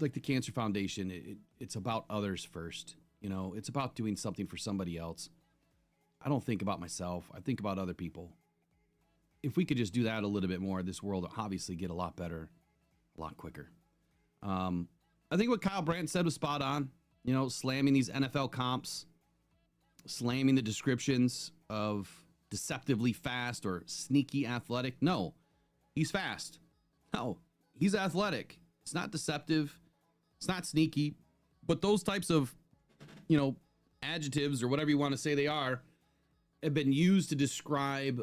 Speaker 1: like the Cancer Foundation, it's about others first. You know, it's about doing something for somebody else. I don't think about myself. I think about other people. If we could just do that a little bit more, this world will obviously get a lot better, a lot quicker. I think what Kyle Brandt said was spot on. You know, slamming these NFL comps, slamming the descriptions of deceptively fast or sneaky athletic. No, he's fast. No, he's athletic. It's not deceptive. It's not sneaky. But those types of, you know, adjectives or whatever you want to say they are, have been used to describe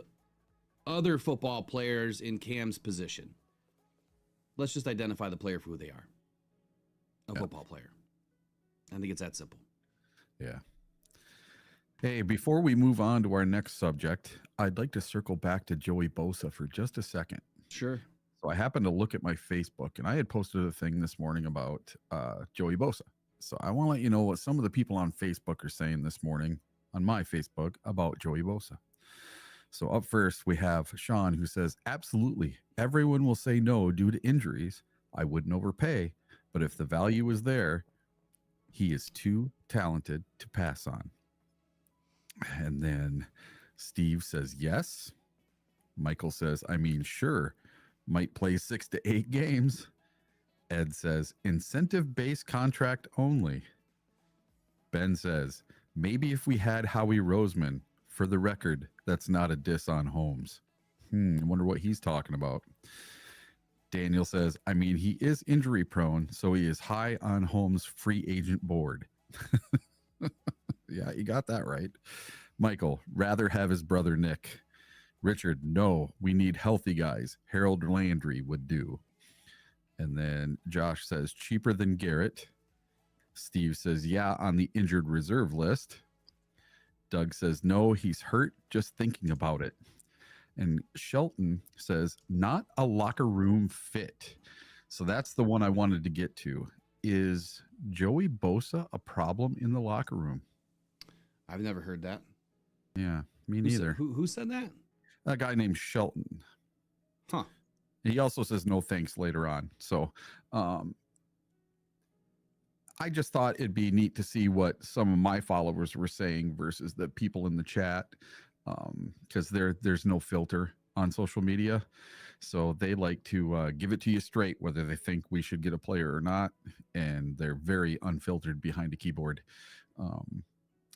Speaker 1: other football players in Cam's position. Let's just identify the player for who they are. A football player. I think it's that simple.
Speaker 3: Yeah. Hey, before we move on to our next subject, I'd like to circle back to Joey Bosa for just a second.
Speaker 1: Sure.
Speaker 3: So I happened to look at my Facebook, and I had posted a thing this morning about Joey Bosa. So I want to let you know what some of the people on Facebook are saying this morning on my Facebook about Joey Bosa. So up first, we have Sean, who says, absolutely, everyone will say no due to injuries. I wouldn't overpay, but if the value is there, he is too talented to pass on. And then Steve says, yes. Michael says, I mean, sure, might play 6 to 8 games. Ed says, incentive-based contract only. Ben says, maybe if we had Howie Roseman. For the record, that's not a diss on Holmes. I wonder what he's talking about. Daniel says, I mean, he is injury prone, so he is high on Holmes' free agent board. Yeah, you got that right. Michael, rather have his brother Nick. Richard, no, we need healthy guys. Harold Landry would do. And then Josh says, cheaper than Garrett. Steve says, yeah, on the injured reserve list. Doug says, no, he's hurt just thinking about it. And Shelton says, not a locker room fit. So that's the one I wanted to get to. Is Joey Bosa a problem in the locker room?
Speaker 1: I've never heard that.
Speaker 3: Yeah, me neither.
Speaker 1: Who said that?
Speaker 3: A guy named Shelton.
Speaker 1: Huh.
Speaker 3: He also says no thanks later on. So I just thought it'd be neat to see what some of my followers were saying versus the people in the chat, because there's no filter on social media. So they like to give it to you straight, whether they think we should get a player or not. And they're very unfiltered behind a keyboard.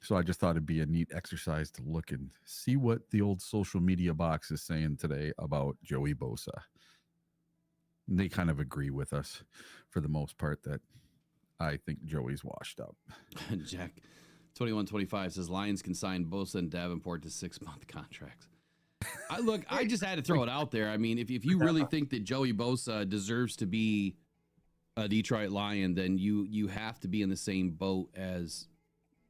Speaker 3: So I just thought it'd be a neat exercise to look and see what the old social media box is saying today about Joey Bosa. And they kind of agree with us for the most part that I think Joey's washed up.
Speaker 1: Jack 2125 says Lions can sign Bosa and Davenport to 6-month contracts. I just had to throw it out there. I mean, if you really think that Joey Bosa deserves to be a Detroit Lion, then you have to be in the same boat as,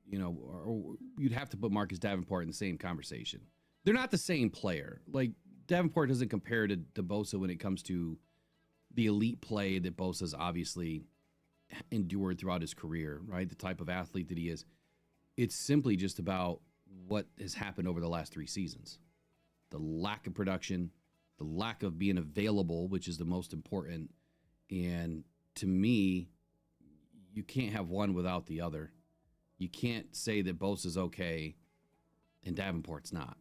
Speaker 1: you know, or you'd have to put Marcus Davenport in the same conversation. They're not the same player. Like, Davenport doesn't compare to Bosa when it comes to the elite play that Bosa's obviously endured throughout his career, right? The type of athlete that he is. It's simply just about what has happened over the last 3 seasons. The lack of production, the lack of being available, which is the most important. And to me, you can't have one without the other. You can't say that Bosa's okay and Davenport's not.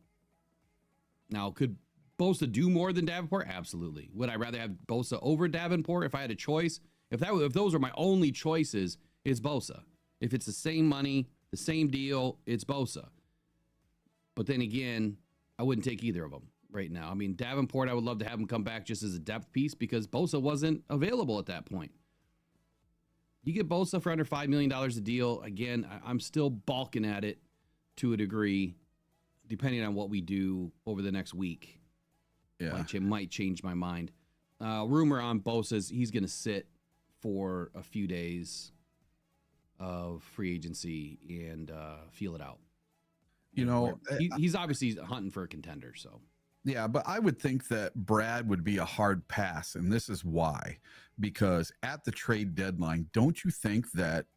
Speaker 1: Now, could Bosa do more than Davenport? Absolutely. Would I rather have Bosa over Davenport if I had a choice? If those were my only choices, it's Bosa. If it's the same money, the same deal, it's Bosa. But then again, I wouldn't take either of them right now. I mean, Davenport, I would love to have him come back just as a depth piece because Bosa wasn't available at that point. You get Bosa for under $5 million a deal. Again, I'm still balking at it to a degree, depending on what we do over the next week.
Speaker 3: Yeah.
Speaker 1: might change my mind. Rumor on Bosa is he's going to sit for a few days of free agency and feel it out. He's obviously hunting for a contender. So
Speaker 3: yeah, but I would think that Brad would be a hard pass, and this is why. Because at the trade deadline, don't you think that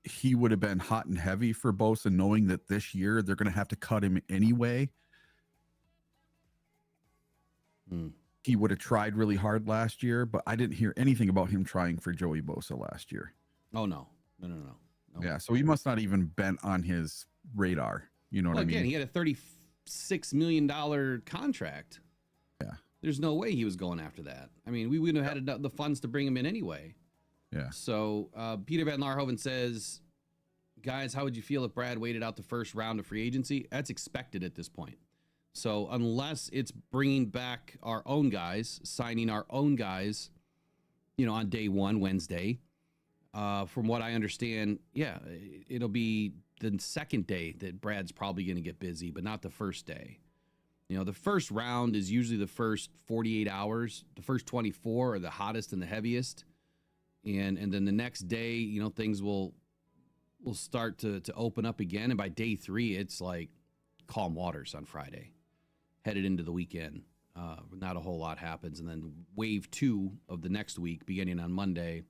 Speaker 3: he would have been hot and heavy for Bosa, knowing that this year they're going to have to cut him anyway? He would have tried really hard last year, but I didn't hear anything about him trying for Joey Bosa last year.
Speaker 1: Oh, no.
Speaker 3: Yeah, so he must not even been on his radar. You know what I mean?
Speaker 1: Again, he had a $36 million contract.
Speaker 3: Yeah.
Speaker 1: There's no way he was going after that. I mean, we wouldn't have had the funds to bring him in anyway.
Speaker 3: Yeah.
Speaker 1: So Peter Van Larhoven says, guys, how would you feel if Brad waited out the first round of free agency? That's expected at this point. So unless it's bringing back our own guys, signing our own guys, on day one, Wednesday, from what I understand, yeah, it'll be the second day that Brad's probably going to get busy, but not the first day. The first round is usually the first 48 hours. The first 24 are the hottest and the heaviest. And then the next day, things will start to open up again. And by day 3, it's like calm waters on Friday, headed into the weekend. Not a whole lot happens. And then wave 2 of the next week, beginning on Monday,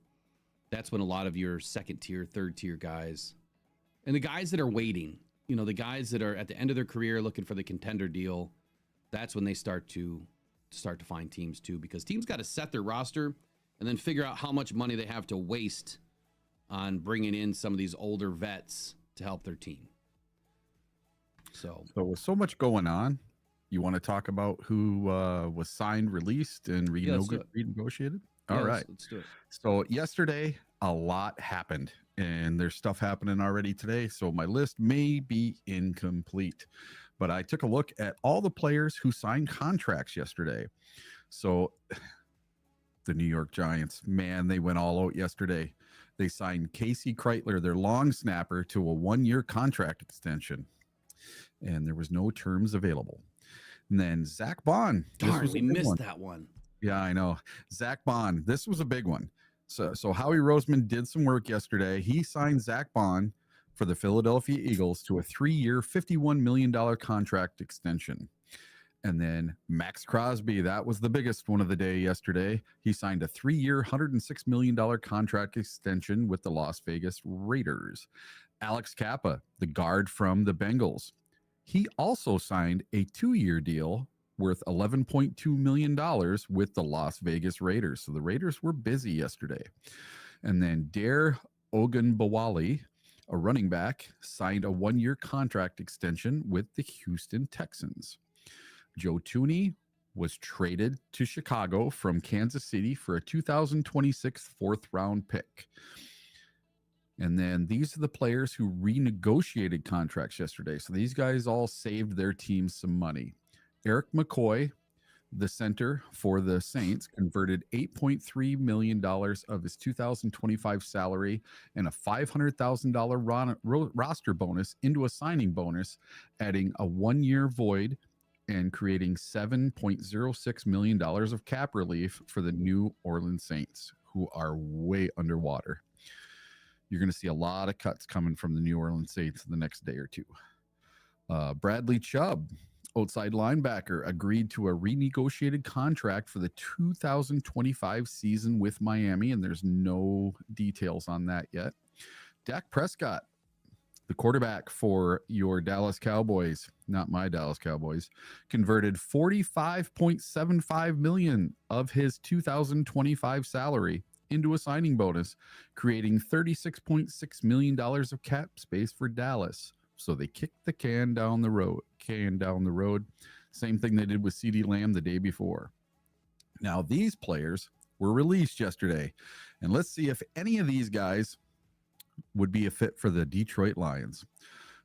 Speaker 1: that's when a lot of your second tier, third tier guys, and the guys that are waiting, the guys that are at the end of their career looking for the contender deal, that's when they start to find teams too, because teams got to set their roster and then figure out how much money they have to waste on bringing in some of these older vets to help their team. So
Speaker 3: with so much going on, you want to talk about who was signed, released, and renegotiated? All right.
Speaker 1: Let's do it.
Speaker 3: So yesterday, a lot happened, and there's stuff happening already today. So my list may be incomplete, but I took a look at all the players who signed contracts yesterday. So the New York Giants, man, they went all out yesterday. They signed Casey Kreitler, their long snapper, to a 1-year contract extension, and there was no terms available. And then Zach Bond.
Speaker 1: Darn, we missed that one.
Speaker 3: Yeah, I know. Zach Bond. This was a big one. So Howie Roseman did some work yesterday. He signed Zach Bond for the Philadelphia Eagles to a 3-year, $51 million contract extension. And then Max Crosby, that was the biggest one of the day yesterday. He signed a 3-year, $106 million contract extension with the Las Vegas Raiders. Alex Kappa, the guard from the Bengals, he also signed a 2-year deal worth $11.2 million with the Las Vegas Raiders. So the Raiders were busy yesterday. And then Dare Ogunbowale, a running back, signed a 1-year contract extension with the Houston Texans. Joe Thuney was traded to Chicago from Kansas City for a 2026 4th-round pick. And then these are the players who renegotiated contracts yesterday. So these guys all saved their teams some money. Eric McCoy, the center for the Saints, converted $8.3 million of his 2025 salary and a $500,000 roster bonus into a signing bonus, adding a 1-year void and creating $7.06 million of cap relief for the New Orleans Saints, who are way underwater. You're going to see a lot of cuts coming from the New Orleans Saints in the next day or two. Bradley Chubb, outside linebacker, agreed to a renegotiated contract for the 2025 season with Miami, and there's no details on that yet. Dak Prescott, the quarterback for your Dallas Cowboys, not my Dallas Cowboys, converted $45.75 million of his 2025 salary into a signing bonus, creating $36.6 million of cap space for Dallas. So they kicked the can down the road. Same thing they did with CeeDee Lamb the day before. Now, these players were released yesterday, and let's see if any of these guys would be a fit for the Detroit Lions.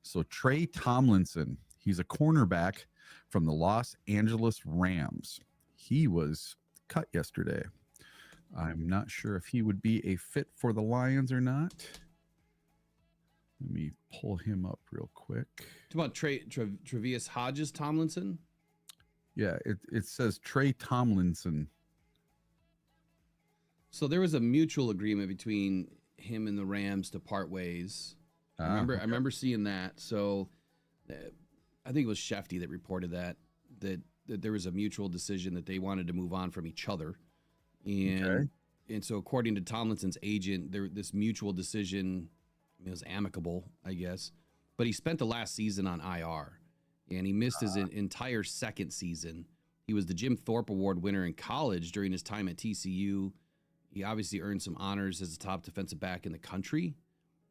Speaker 3: So Trey Tomlinson, he's a cornerback from the Los Angeles Rams. He was cut yesterday. I'm not sure if he would be a fit for the Lions or not. Let me pull him up real quick.
Speaker 1: Talk about Trevius Hodges Tomlinson.
Speaker 3: Yeah, it says Trey Tomlinson.
Speaker 1: So there was a mutual agreement between him and the Rams to part ways. I remember seeing that. So I think it was Shefty that reported that there was a mutual decision that they wanted to move on from each other. And so according to Tomlinson's agent, this mutual decision, it was amicable, I guess. But he spent the last season on IR, and he missed his entire second season. He was the Jim Thorpe Award winner in college during his time at TCU. He obviously earned some honors as the top defensive back in the country,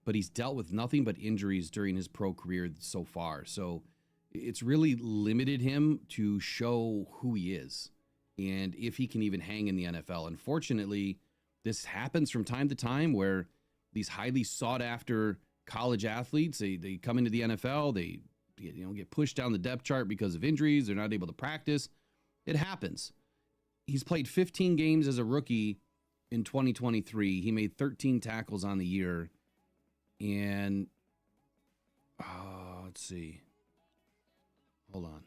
Speaker 1: but he's dealt with nothing but injuries during his pro career so far. So it's really limited him to show who he is and if he can even hang in the NFL. Unfortunately, this happens from time to time where these highly sought after college athletes, they come into the NFL, they get pushed down the depth chart because of injuries. They're not able to practice. It happens. He's played 15 games as a rookie in 2023. He made 13 tackles on the year. And let's see. Hold on.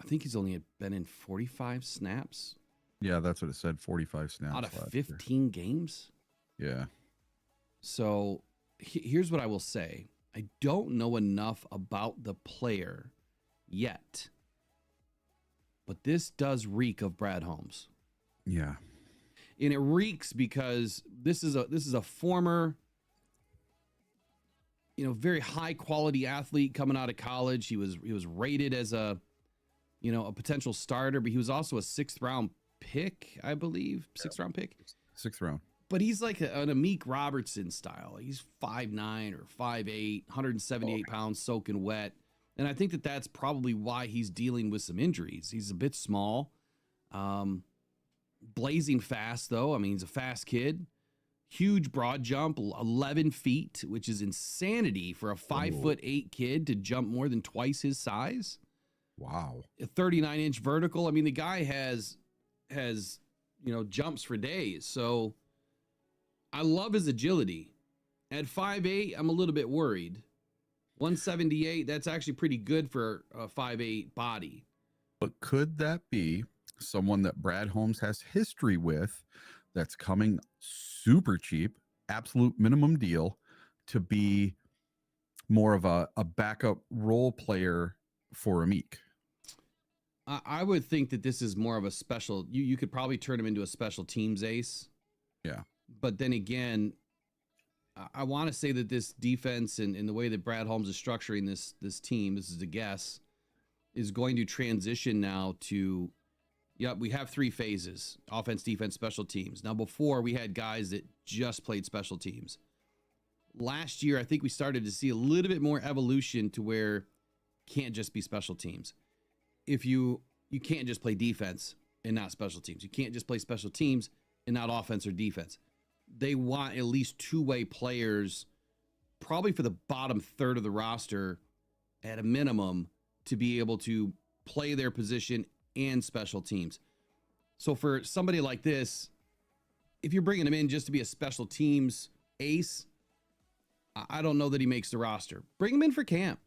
Speaker 1: I think he's only been in 45 snaps.
Speaker 3: Yeah, that's what it said. 45 snaps
Speaker 1: out of 15 games.
Speaker 3: Yeah.
Speaker 1: So here's what I will say. I don't know enough about the player yet, but this does reek of Brad Holmes.
Speaker 3: Yeah.
Speaker 1: And it reeks because this is a former, very high quality athlete coming out of college. He was rated as a potential starter, but he was also a 6th round pick, I believe. 6th round pick.
Speaker 3: 6th round.
Speaker 1: But he's like an Amik Robertson style. He's 5'9" or 5'8", 178 pounds, soaking wet. And I think that's probably why he's dealing with some injuries. He's a bit small, blazing fast, though. I mean, he's a fast kid. Huge broad jump, 11 feet, which is insanity for a 5'8" kid to jump more than twice his size.
Speaker 3: Wow.
Speaker 1: A 39-inch vertical. I mean, the guy has jumps for days. So I love his agility. At 5'8", I'm a little bit worried. 178, that's actually pretty good for a 5'8" body.
Speaker 3: But could that be someone that Brad Holmes has history with that's coming super cheap, absolute minimum deal, to be more of a backup role player for Amik?
Speaker 1: I would think that this is more of a special. You could probably turn him into a special teams ace.
Speaker 3: Yeah.
Speaker 1: But then again, I want to say that this defense and the way that Brad Holmes is structuring this team, this is a guess, is going to transition now to, we have 3 phases: offense, defense, special teams. Now, before we had guys that just played special teams. Last year, I think we started to see a little bit more evolution to where can't just be special teams. If you can't just play defense and not special teams. You can't just play special teams and not offense or defense. They want at least 2-way players, probably for the bottom third of the roster at a minimum, to be able to play their position and special teams. So for somebody like this, if you're bringing him in just to be a special teams ace, I don't know that he makes the roster. Bring him in for camp.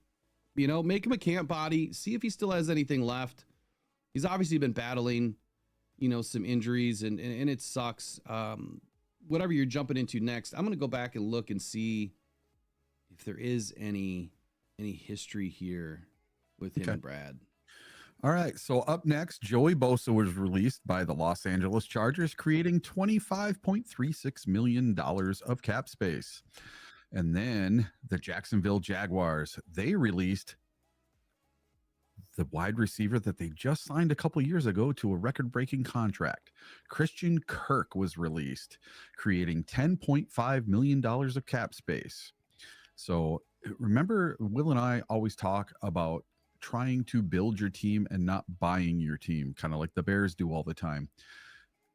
Speaker 1: Make him a camp body, see if he still has anything left. He's obviously been battling, some injuries and it sucks. Whatever you're jumping into next, I'm going to go back and look and see if there is any history here with him and Brad.
Speaker 3: All right. So up next, Joey Bosa was released by the Los Angeles Chargers, creating $25.36 million of cap space. And then the Jacksonville Jaguars, they released the wide receiver that they just signed a couple years ago to a record-breaking contract. Christian Kirk was released, creating $10.5 million of cap space. So remember, Will and I always talk about trying to build your team and not buying your team, kind of like the Bears do all the time.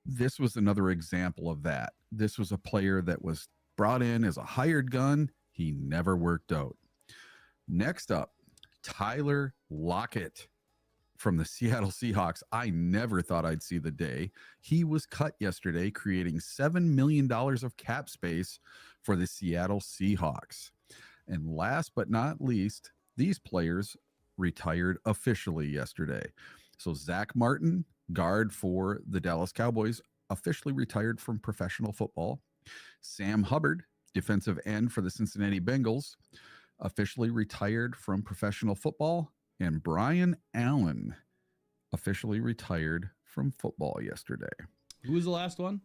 Speaker 3: This was another example of that. This was a player that was brought in as a hired gun. He never worked out. Next up, Tyler Lockett from the Seattle Seahawks. I never thought I'd see the day. He was cut yesterday, creating $7 million of cap space for the Seattle Seahawks. And last but not least, these players retired officially yesterday. So Zach Martin, guard for the Dallas Cowboys, officially retired from professional football. Sam Hubbard, defensive end for the Cincinnati Bengals, officially retired from professional football. And Brian Allen officially retired from football yesterday.
Speaker 1: Who was the last one?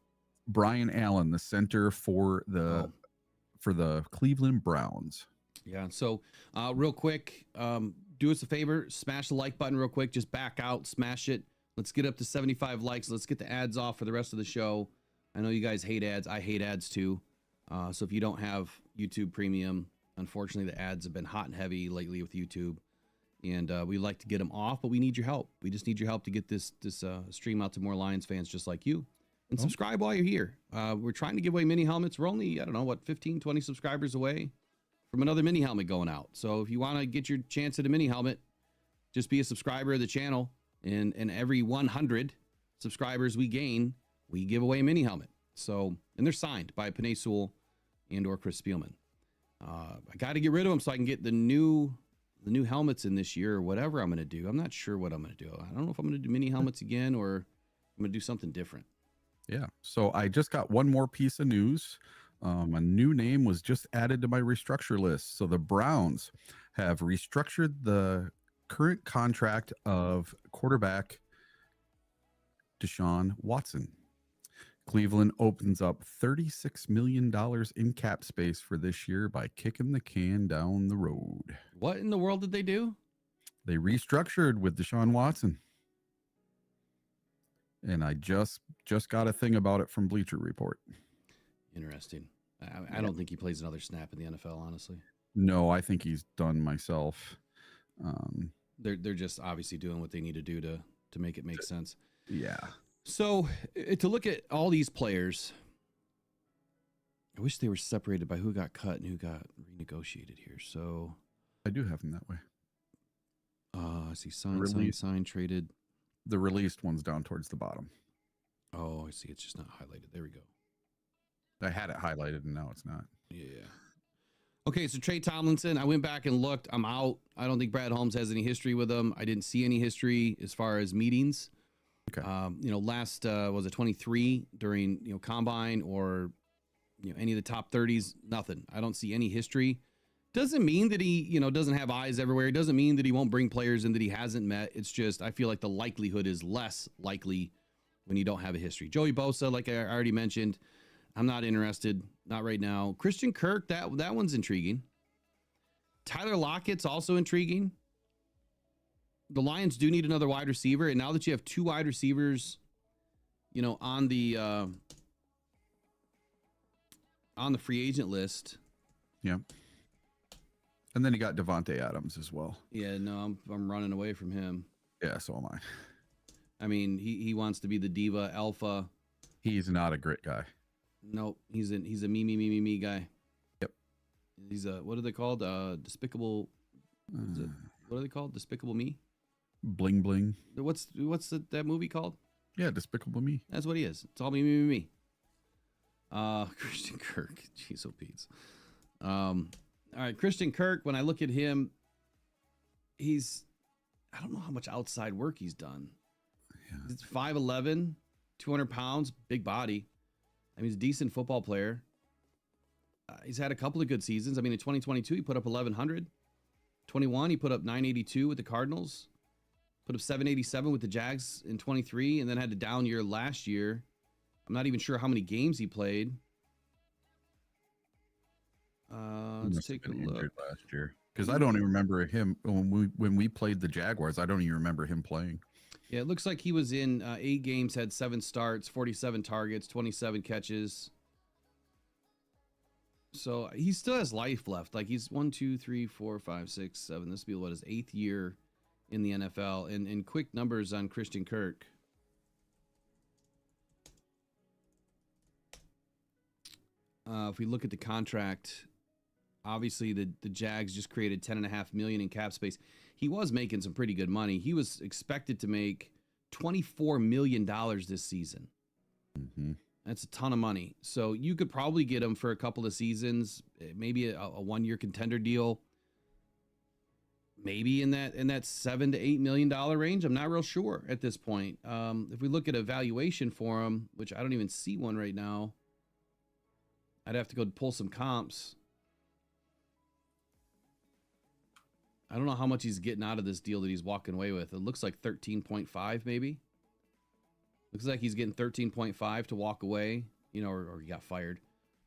Speaker 3: Brian Allen, the center for the Cleveland Browns.
Speaker 1: Yeah. So real quick, do us a favor, smash the like button real quick. Just back out, smash it. Let's get up to 75 likes. Let's get the ads off for the rest of the show. I know you guys hate ads. I hate ads too. So if you don't have YouTube Premium, unfortunately, the ads have been hot and heavy lately with YouTube. And we like to get them off, but we need your help. We just need your help to get this stream out to more Lions fans just like you. And subscribe while you're here. We're trying to give away mini helmets. We're only, 15, 20 subscribers away from another mini helmet going out. So if you want to get your chance at a mini helmet, just be a subscriber of the channel. And every 100 subscribers we gain, we give away a mini helmet. So, and they're signed by Panay Sewell and or Chris Spielman. I got to get rid of them so I can get the new helmets in this year or whatever I'm going to do. I'm not sure what I'm going to do. I don't know if I'm going to do mini helmets again or I'm going to do something different.
Speaker 3: Yeah. So I just got one more piece of news. A new name was just added to my restructure list. So the Browns have restructured the current contract of quarterback Deshaun Watson. Cleveland opens up $36 million in cap space for this year by kicking the can down the road.
Speaker 1: What in the world did they do?
Speaker 3: They restructured with Deshaun Watson. And I just got a thing about it from Bleacher Report.
Speaker 1: Interesting. I don't think he plays another snap in the NFL, honestly.
Speaker 3: No, I think he's done myself.
Speaker 1: They're just obviously doing what they need to do to make it make sense.
Speaker 3: Yeah.
Speaker 1: So to look at all these players, I wish they were separated by who got cut and who got renegotiated here. So
Speaker 3: I do have them that way.
Speaker 1: I see signed, traded.
Speaker 3: The released one's down towards the bottom.
Speaker 1: Oh, I see. It's just not highlighted. There we go.
Speaker 3: I had it highlighted and now it's not.
Speaker 1: Yeah. Okay, so Trey Tomlinson, I went back and looked. I'm out. I don't think Brad Holmes has any history with him. I didn't see any history as far as meetings.
Speaker 3: Okay.
Speaker 1: Last was it 23 during combine or any of the top 30s. Nothing. I don't see any history. Doesn't mean that he doesn't have eyes everywhere. It doesn't mean that he won't bring players in that he hasn't met. It's just I feel like the likelihood is less likely when you don't have a history. Joey Bosa, like I already mentioned, I'm not interested. Not right now. Christian Kirk, that one's intriguing. Tyler Lockett's also intriguing. The Lions do need another wide receiver, and now that you have two wide receivers, on the free agent list.
Speaker 3: Yeah. And then you got Devontae Adams as well.
Speaker 1: Yeah, no, I'm running away from him.
Speaker 3: Yeah, so am I.
Speaker 1: I mean, he wants to be the diva alpha.
Speaker 3: He's not a great guy.
Speaker 1: Nope, he's a me guy.
Speaker 3: Yep.
Speaker 1: He's a, what are they called? Despicable. What are they called? Despicable Me.
Speaker 3: Bling bling.
Speaker 1: What's that movie called?
Speaker 3: Yeah, Despicable Me.
Speaker 1: That's what he is. It's all me. Christian Kirk. Jeez, oh Pete's. All right, Christian Kirk. When I look at him, I don't know how much outside work he's done.
Speaker 3: Yeah.
Speaker 1: He's 5'11", 200 pounds, big body. I mean, he's a decent football player. He's had a couple of good seasons. I mean, in 2022, he put up 1,100. 21, he put up 982 with the Cardinals. Put up 787 with the Jags in 23, and then had a down year last year. I'm not even sure how many games he played. Let's take a look.
Speaker 3: Last year, because I don't even remember him when we played the Jaguars. I don't even remember him playing.
Speaker 1: Yeah, it looks like he was in 8 games, had 7 starts, 47 targets, 27 catches. So he still has life left. Like he's 1, 2, 3, 4, 5, 6, 7. This will be his 8th year in the NFL. And quick numbers on Christian Kirk. If we look at the contract, obviously the Jags just created $10.5 million in cap space. He was making some pretty good money. He was expected to make $24 million this season.
Speaker 3: Mm-hmm.
Speaker 1: That's a ton of money. So you could probably get him for a couple of seasons, maybe a 1-year contender deal. maybe in that $7 to $8 million range. I'm not real sure at this point. If we look at a valuation for him, which I don't even see one right now, I'd have to go pull some comps. I don't know how much he's getting out of this deal that he's walking away with. It looks like 13.5 maybe. Looks like he's getting 13.5 to walk away, you know, or he got fired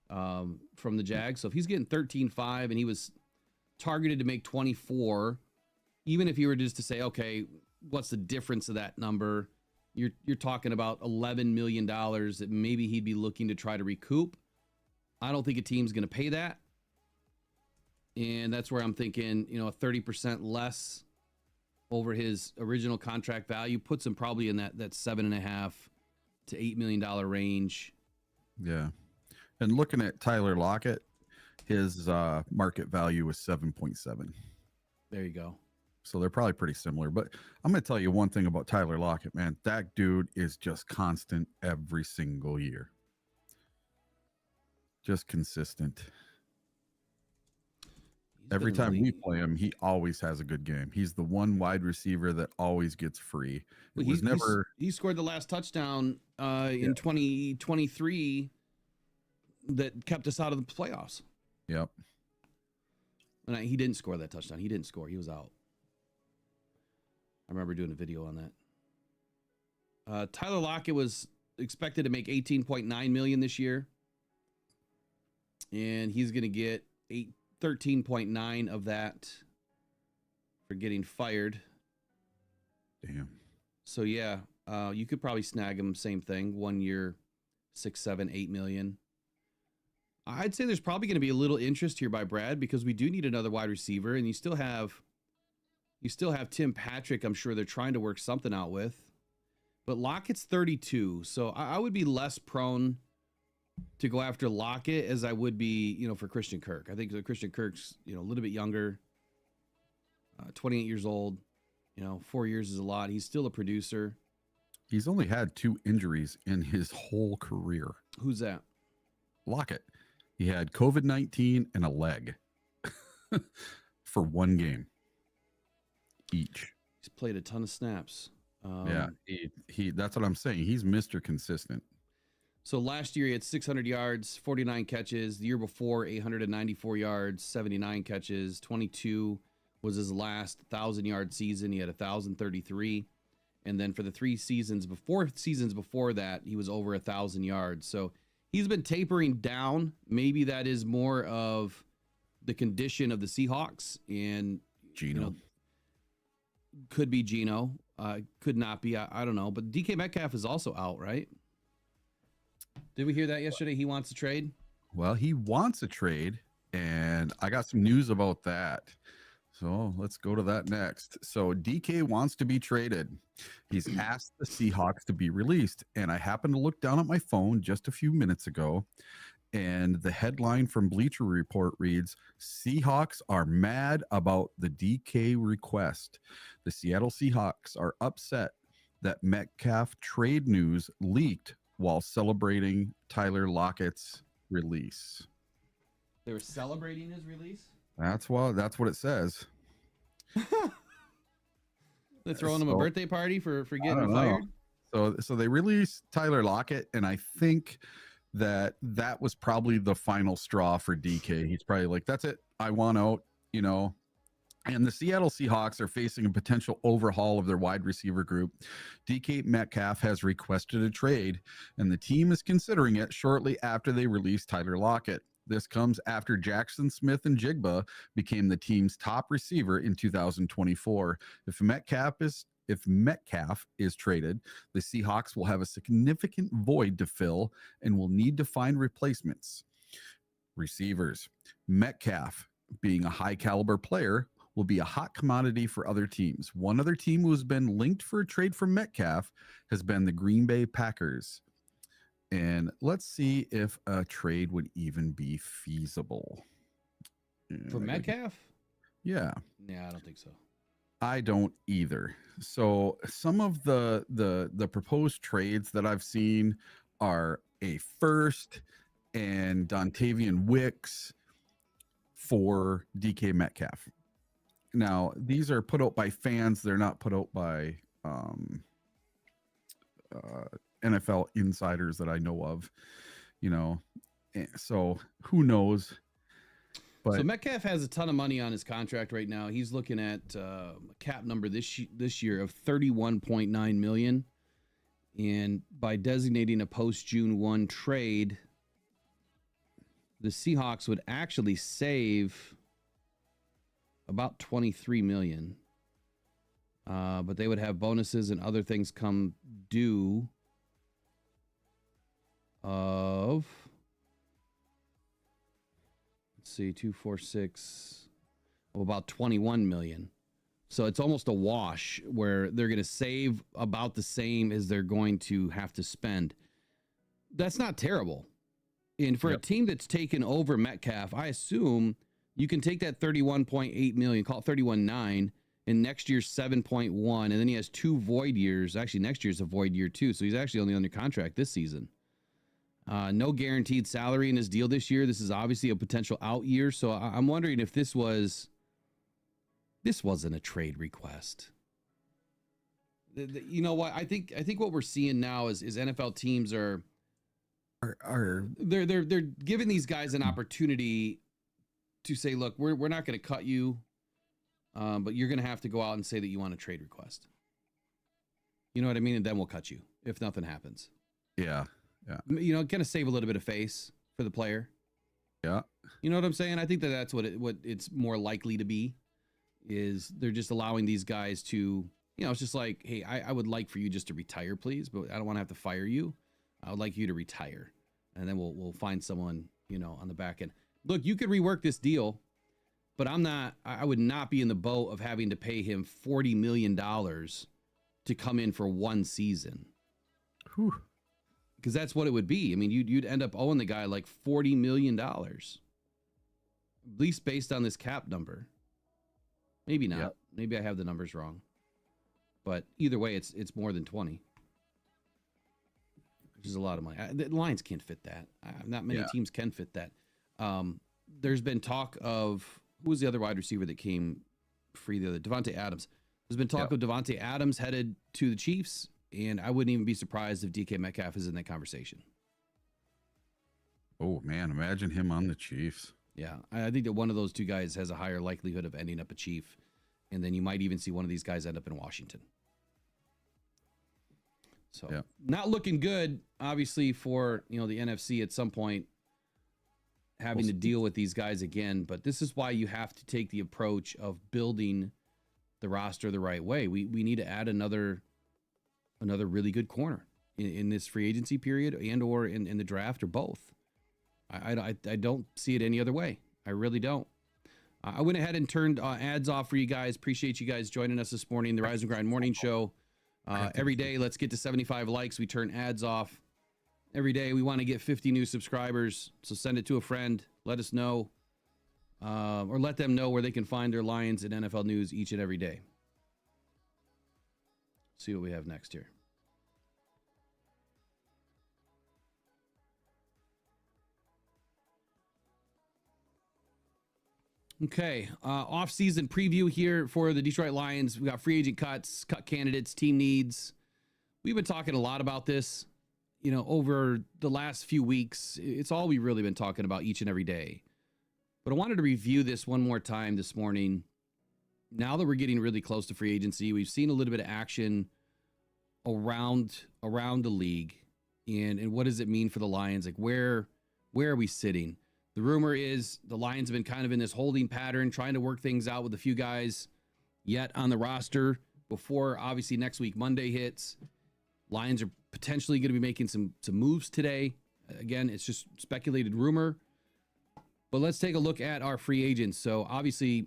Speaker 1: from the Jags. So if he's getting 13.5 and he was targeted to make 24, even if you were just to say, okay, what's the difference of that number? You're talking about $11 million that maybe he'd be looking to try to recoup. I don't think a team's going to pay that. And that's where I'm thinking, you know, a 30% less over his original contract value puts him probably in that $7.5 to $8 million range.
Speaker 3: Yeah. And looking at Tyler Lockett, his market value was 7.7.
Speaker 1: There you go.
Speaker 3: So they're probably pretty similar. But I'm going to tell you one thing about Tyler Lockett, man. That dude is just constant every single year. Just consistent. Every time we play him, he always has a good game. He's the one wide receiver that always gets free.
Speaker 1: He scored the last touchdown in 2023 that kept us out of the playoffs.
Speaker 3: Yep.
Speaker 1: And he didn't score that touchdown. He didn't score. He was out. I remember doing a video on that. Tyler Lockett was expected to make $18.9 million this year, and he's going to get 13.9 of that for getting fired.
Speaker 3: Damn.
Speaker 1: So yeah, you could probably snag him. Same thing. 1 year, 6, 7, 8 million. I'd say there's probably going to be a little interest here by Brad because we do need another wide receiver, and you still have Tim Patrick. I'm sure they're trying to work something out with, but Lockett's 32, so I would be less prone to go after Lockett as I would be, you know, for Christian Kirk. I think that Christian Kirk's, you know, a little bit younger, 28 years old. You know, 4 years is a lot. He's still a producer.
Speaker 3: He's only had 2 injuries in his whole career.
Speaker 1: Who's that?
Speaker 3: Lockett. He had COVID-19 and a leg for 1 game each.
Speaker 1: He's played a ton of snaps.
Speaker 3: Yeah, he. That's what I'm saying. He's Mr. Consistent.
Speaker 1: So last year he had 600 yards, 49 catches. The year before, 894 yards, 79 catches. 22 was his last 1,000-yard season. He had 1,033. And then for the 3 seasons before that, he was over 1,000 yards. So he's been tapering down. Maybe that is more of the condition of the Seahawks. And
Speaker 3: Geno.
Speaker 1: You know, could be Geno. Could not be. I don't know. But DK Metcalf is also out, right? Did we hear that yesterday? He wants to trade?
Speaker 3: Well, he wants a trade, and I got some news about that. So let's go to that next. So DK wants to be traded. He's asked the Seahawks to be released, and I happened to look down at my phone just a few minutes ago, and the headline from Bleacher Report reads, Seahawks are mad about the DK request. The Seattle Seahawks are upset that Metcalf trade news leaked while celebrating Tyler Lockett's release.
Speaker 1: They were celebrating his release?
Speaker 3: That's what it says.
Speaker 1: They're throwing him a birthday party for getting him fired?
Speaker 3: So they released Tyler Lockett, and I think that was probably the final straw for DK. He's probably like, that's it. I want out, you know. And the Seattle Seahawks are facing a potential overhaul of their wide receiver group. DK Metcalf has requested a trade, and the team is considering it shortly after they release Tyler Lockett. This comes after Jackson Smith and Jigba became the team's top receiver in 2024. If Metcalf is traded, the Seahawks will have a significant void to fill and will need to find replacements. Receivers. Metcalf, being a high caliber player, will be a hot commodity for other teams. One other team who has been linked for a trade for Metcalf has been the Green Bay Packers. And let's see if a trade would even be feasible.
Speaker 1: For Metcalf?
Speaker 3: Yeah.
Speaker 1: Yeah, I don't think so.
Speaker 3: I don't either. So some of the proposed trades that I've seen are a first and Dontavian Wicks for DK Metcalf. Now, these are put out by fans. They're not put out by NFL insiders that I know of, so who knows? But
Speaker 1: so Metcalf has a ton of money on his contract right now. He's looking at a cap number this year of $31.9 million. And by designating a post-June 1 trade, the Seahawks would actually save about $23 million. But they would have bonuses and other things come due of, let's see, 246 of about 21 million. So it's almost a wash where they're going to save about the same as they're going to have to spend. That's not terrible. And for a team that's taken over Metcalf, I assume you can take that 31.8 million, call it 31.9, and next year's 7.1, and then he has 2 void years. Actually, next year's a void year too, so he's actually only under contract this season. No guaranteed salary in his deal this year. This is obviously a potential out year, so I'm wondering if this wasn't a trade request. You know what? I think what we're seeing now is NFL teams are they're giving these guys an opportunity to say, look, we're not going to cut you, but you're going to have to go out and say that you want a trade request. You know what I mean? And then we'll cut you if nothing happens.
Speaker 3: Yeah.
Speaker 1: Kind of save a little bit of face for the player.
Speaker 3: Yeah.
Speaker 1: You know what I'm saying? I think that's what it's more likely to be. Is they're just allowing these guys to, it's just like, hey, I would like for you just to retire, please, but I don't want to have to fire you. I would like you to retire, and then we'll find someone, on the back end. Look, you could rework this deal, but I would not be in the boat of having to pay him $40 million to come in for one season. Because that's what it would be. I mean, you'd end up owing the guy like $40 million, at least based on this cap number. Maybe not. Yep. Maybe I have the numbers wrong. But either way, it's more than 20. Which is a lot of money. The Lions can't fit that. Not many teams can fit that. There's been talk of, who was the other wide receiver that came free the other? Devontae Adams. There's been talk of Devontae Adams headed to the Chiefs, and I wouldn't even be surprised if DK Metcalf is in that conversation.
Speaker 3: Oh, man, imagine him on the Chiefs.
Speaker 1: Yeah, I think that one of those two guys has a higher likelihood of ending up a Chief, and then you might even see one of these guys end up in Washington. So not looking good, obviously, for the NFC at some point having to deal with these guys again. But this is why you have to take the approach of building the roster the right way. We need to add another really good corner in this free agency period and or in the draft, or both. I don't see it any other way. I really don't. I went ahead and turned ads off for you guys. Appreciate you guys joining us this morning. The Rise and Grind Morning Show. Every day, let's get to 75 likes. We turn ads off. Every day, we want to get 50 new subscribers. So send it to a friend. Let us know. Or let them know where they can find their Lions and NFL news each and every day. See what we have next here. Okay, off-season preview here for the Detroit Lions. We got free agent cuts, cut candidates, team needs. We've been talking a lot about this, over the last few weeks. It's all we've really been talking about each and every day. But I wanted to review this one more time this morning. Now that we're getting really close to free agency, we've seen a little bit of action around the league, and what does it mean for the Lions? Like, where are we sitting? The rumor is the Lions have been kind of in this holding pattern, trying to work things out with a few guys yet on the roster before, obviously, next week Monday hits. Lions are potentially going to be making some moves today. Again, it's just speculated rumor. But let's take a look at our free agents. So, obviously,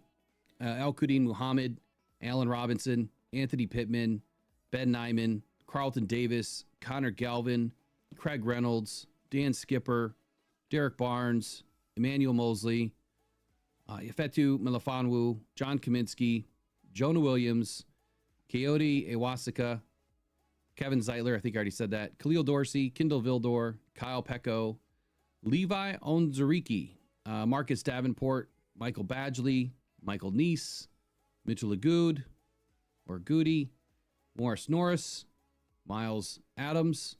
Speaker 1: Al-Quadin Muhammad, Allen Robinson, Anthony Pittman, Ben Nyman, Carlton Davis, Connor Galvin, Craig Reynolds, Dan Skipper, Derek Barnes, Emmanuel Mosley, Ifeatu Melifonwu, John Kaminsky, Jonah Williams, Coyote Iwasaka, Kevin Zeitler, I think I already said that, Khalil Dorsey, Kendall Vildor, Kyle Pecco, Levi Onwuzurike, Marcus Davenport, Michael Badgley, Michael Neese, Mitchell Agood or Goody, Morris Norris, Miles Adams,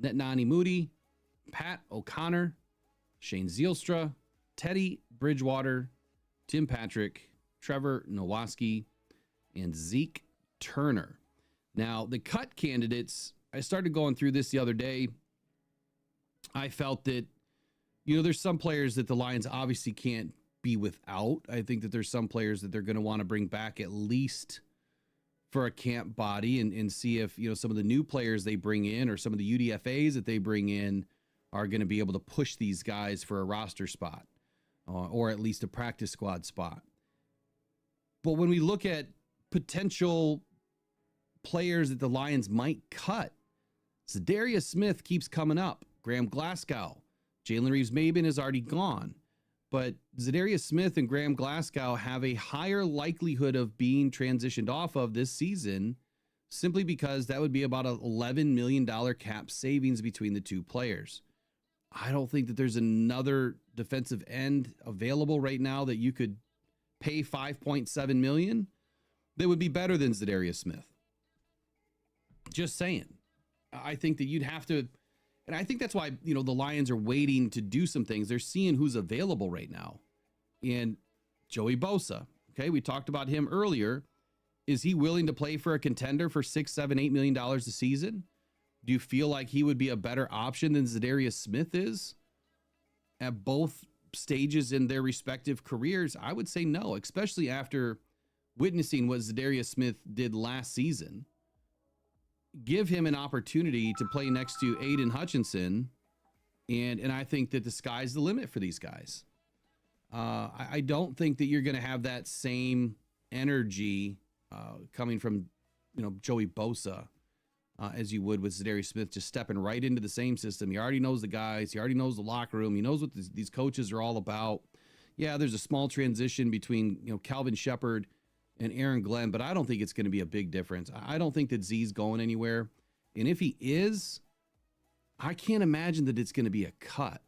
Speaker 1: Netnani Moody, Pat O'Connor, Shane Zielstra, Teddy Bridgewater, Tim Patrick, Trevor Nowaski, and Zeke Turner. Now, the cut candidates, I started going through this the other day. I felt that, there's some players that the Lions obviously can't be without. I think that there's some players that they're going to want to bring back at least for a camp body and see if, some of the new players they bring in or some of the UDFAs that they bring in are going to be able to push these guys for a roster spot or at least a practice squad spot. But when we look at potential players that the Lions might cut, Zadarius Smith keeps coming up. Graham Glasgow, Jalen Reeves-Maybin is already gone. But Zadarius Smith and Graham Glasgow have a higher likelihood of being transitioned off of this season simply because that would be about an $11 million cap savings between the two players. I don't think that there's another defensive end available right now that you could pay $5.7 million that would be better than Zadarius Smith. Just saying. I think that you'd have to, and I think that's why, the Lions are waiting to do some things. They're seeing who's available right now. And Joey Bosa, okay, we talked about him earlier. Is he willing to play for a contender for $6, $7, $8 million a season? Do you feel like he would be a better option than Zadarius Smith is at both stages in their respective careers? I would say no, especially after witnessing what Zadarius Smith did last season. Give him an opportunity to play next to Aiden Hutchinson, and I think that the sky's the limit for these guys. I don't think that you're going to have that same energy coming from, Joey Bosa as you would with Zadarius Smith, just stepping right into the same system. He already knows the guys. He already knows the locker room. He knows what these coaches are all about. Yeah, there's a small transition between, Calvin Shepard and Aaron Glenn, but I don't think it's going to be a big difference. I don't think that Z's going anywhere. And if he is, I can't imagine that it's going to be a cut.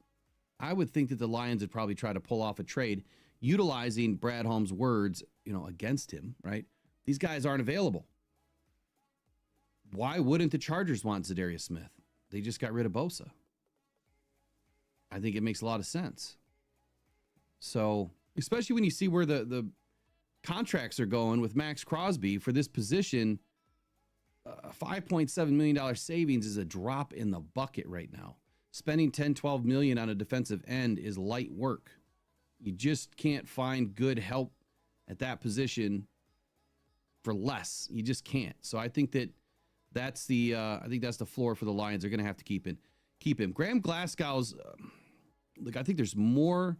Speaker 1: I would think that the Lions would probably try to pull off a trade utilizing Brad Holmes' words, against him, right? These guys aren't available. Why wouldn't the Chargers want Zadarius Smith? They just got rid of Bosa. I think it makes a lot of sense. So, especially when you see where the contracts are going with Max Crosby for this position, $5.7 million savings is a drop in the bucket right now. Spending $10-12 million on a defensive end is light work. You just can't find good help at that position for less. You just can't. So I think that's the floor for the Lions. They're going to have to keep him. Graham Glasgow's I think there's more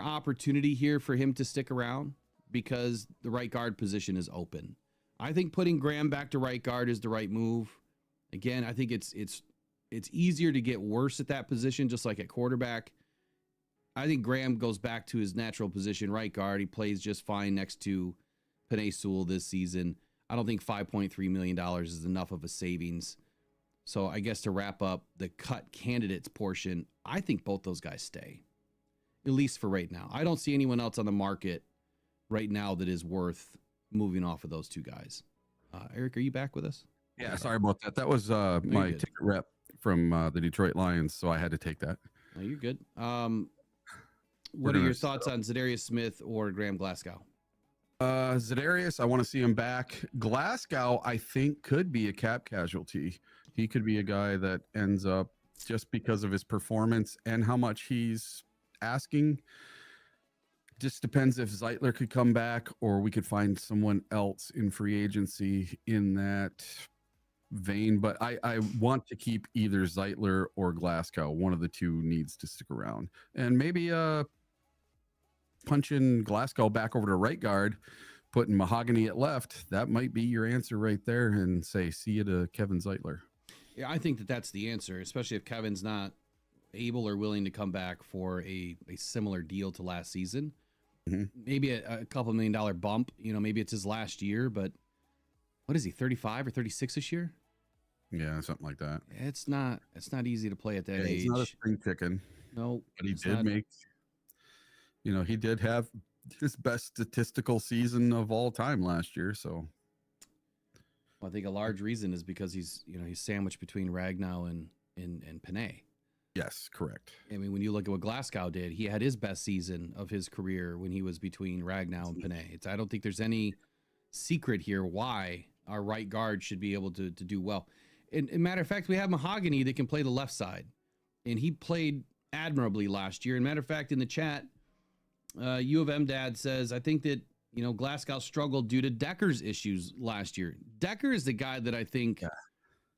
Speaker 1: opportunity here for him to stick around because the right guard position is open. I think putting Graham back to right guard is the right move. Again, I think it's easier to get worse at that position, just like at quarterback. I think Graham goes back to his natural position, right guard. He plays just fine next to Penei Sewell this season. I don't think $5.3 million is enough of a savings. So I guess to wrap up the cut candidates portion, I think both those guys stay, at least for right now. I don't see anyone else on the market right now that is worth moving off of those two guys. Eric, are you back with us?
Speaker 3: Yeah, sorry about that. That was my ticket rep from the Detroit Lions, so I had to take that.
Speaker 1: No, you're good. What are your thoughts on Zadarius Smith or Graham Glasgow?
Speaker 3: Zadarius, I want to see him back. Glasgow, I think, could be a cap casualty. He could be a guy that ends up, just because of his performance and how much he's asking, just depends if Zeitler could come back or we could find someone else in free agency in that vein. But I want to keep either Zeitler or Glasgow. One of the two needs to stick around. And maybe punching Glasgow back over to right guard, putting Mahogany at left. That might be your answer right there, and say, see you to Kevin Zeitler.
Speaker 1: Yeah, I think that's the answer, especially if Kevin's not able or willing to come back for a similar deal to last season. Mm-hmm. Maybe a couple $1 million bump. Maybe it's his last year, but what is he, 35 or 36 this year?
Speaker 3: Yeah, something like that.
Speaker 1: It's not easy to play at that age.
Speaker 3: He's not a spring chicken.
Speaker 1: No,
Speaker 3: but he did make, he did have his best statistical season of all time last year. So
Speaker 1: Well, I think a large reason is because he's sandwiched between Ragnow and Panay.
Speaker 3: yes, correct.
Speaker 1: I mean, when you look at what Glasgow did, he had his best season of his career when he was between Ragnow and Panay. I don't think there's any secret here why our right guard should be able to do well. And matter of fact, we have Mahogany that can play the left side, and he played admirably last year. And matter of fact, in the chat, U of M Dad says, I think that, Glasgow struggled due to Decker's issues last year. Decker is the guy that I think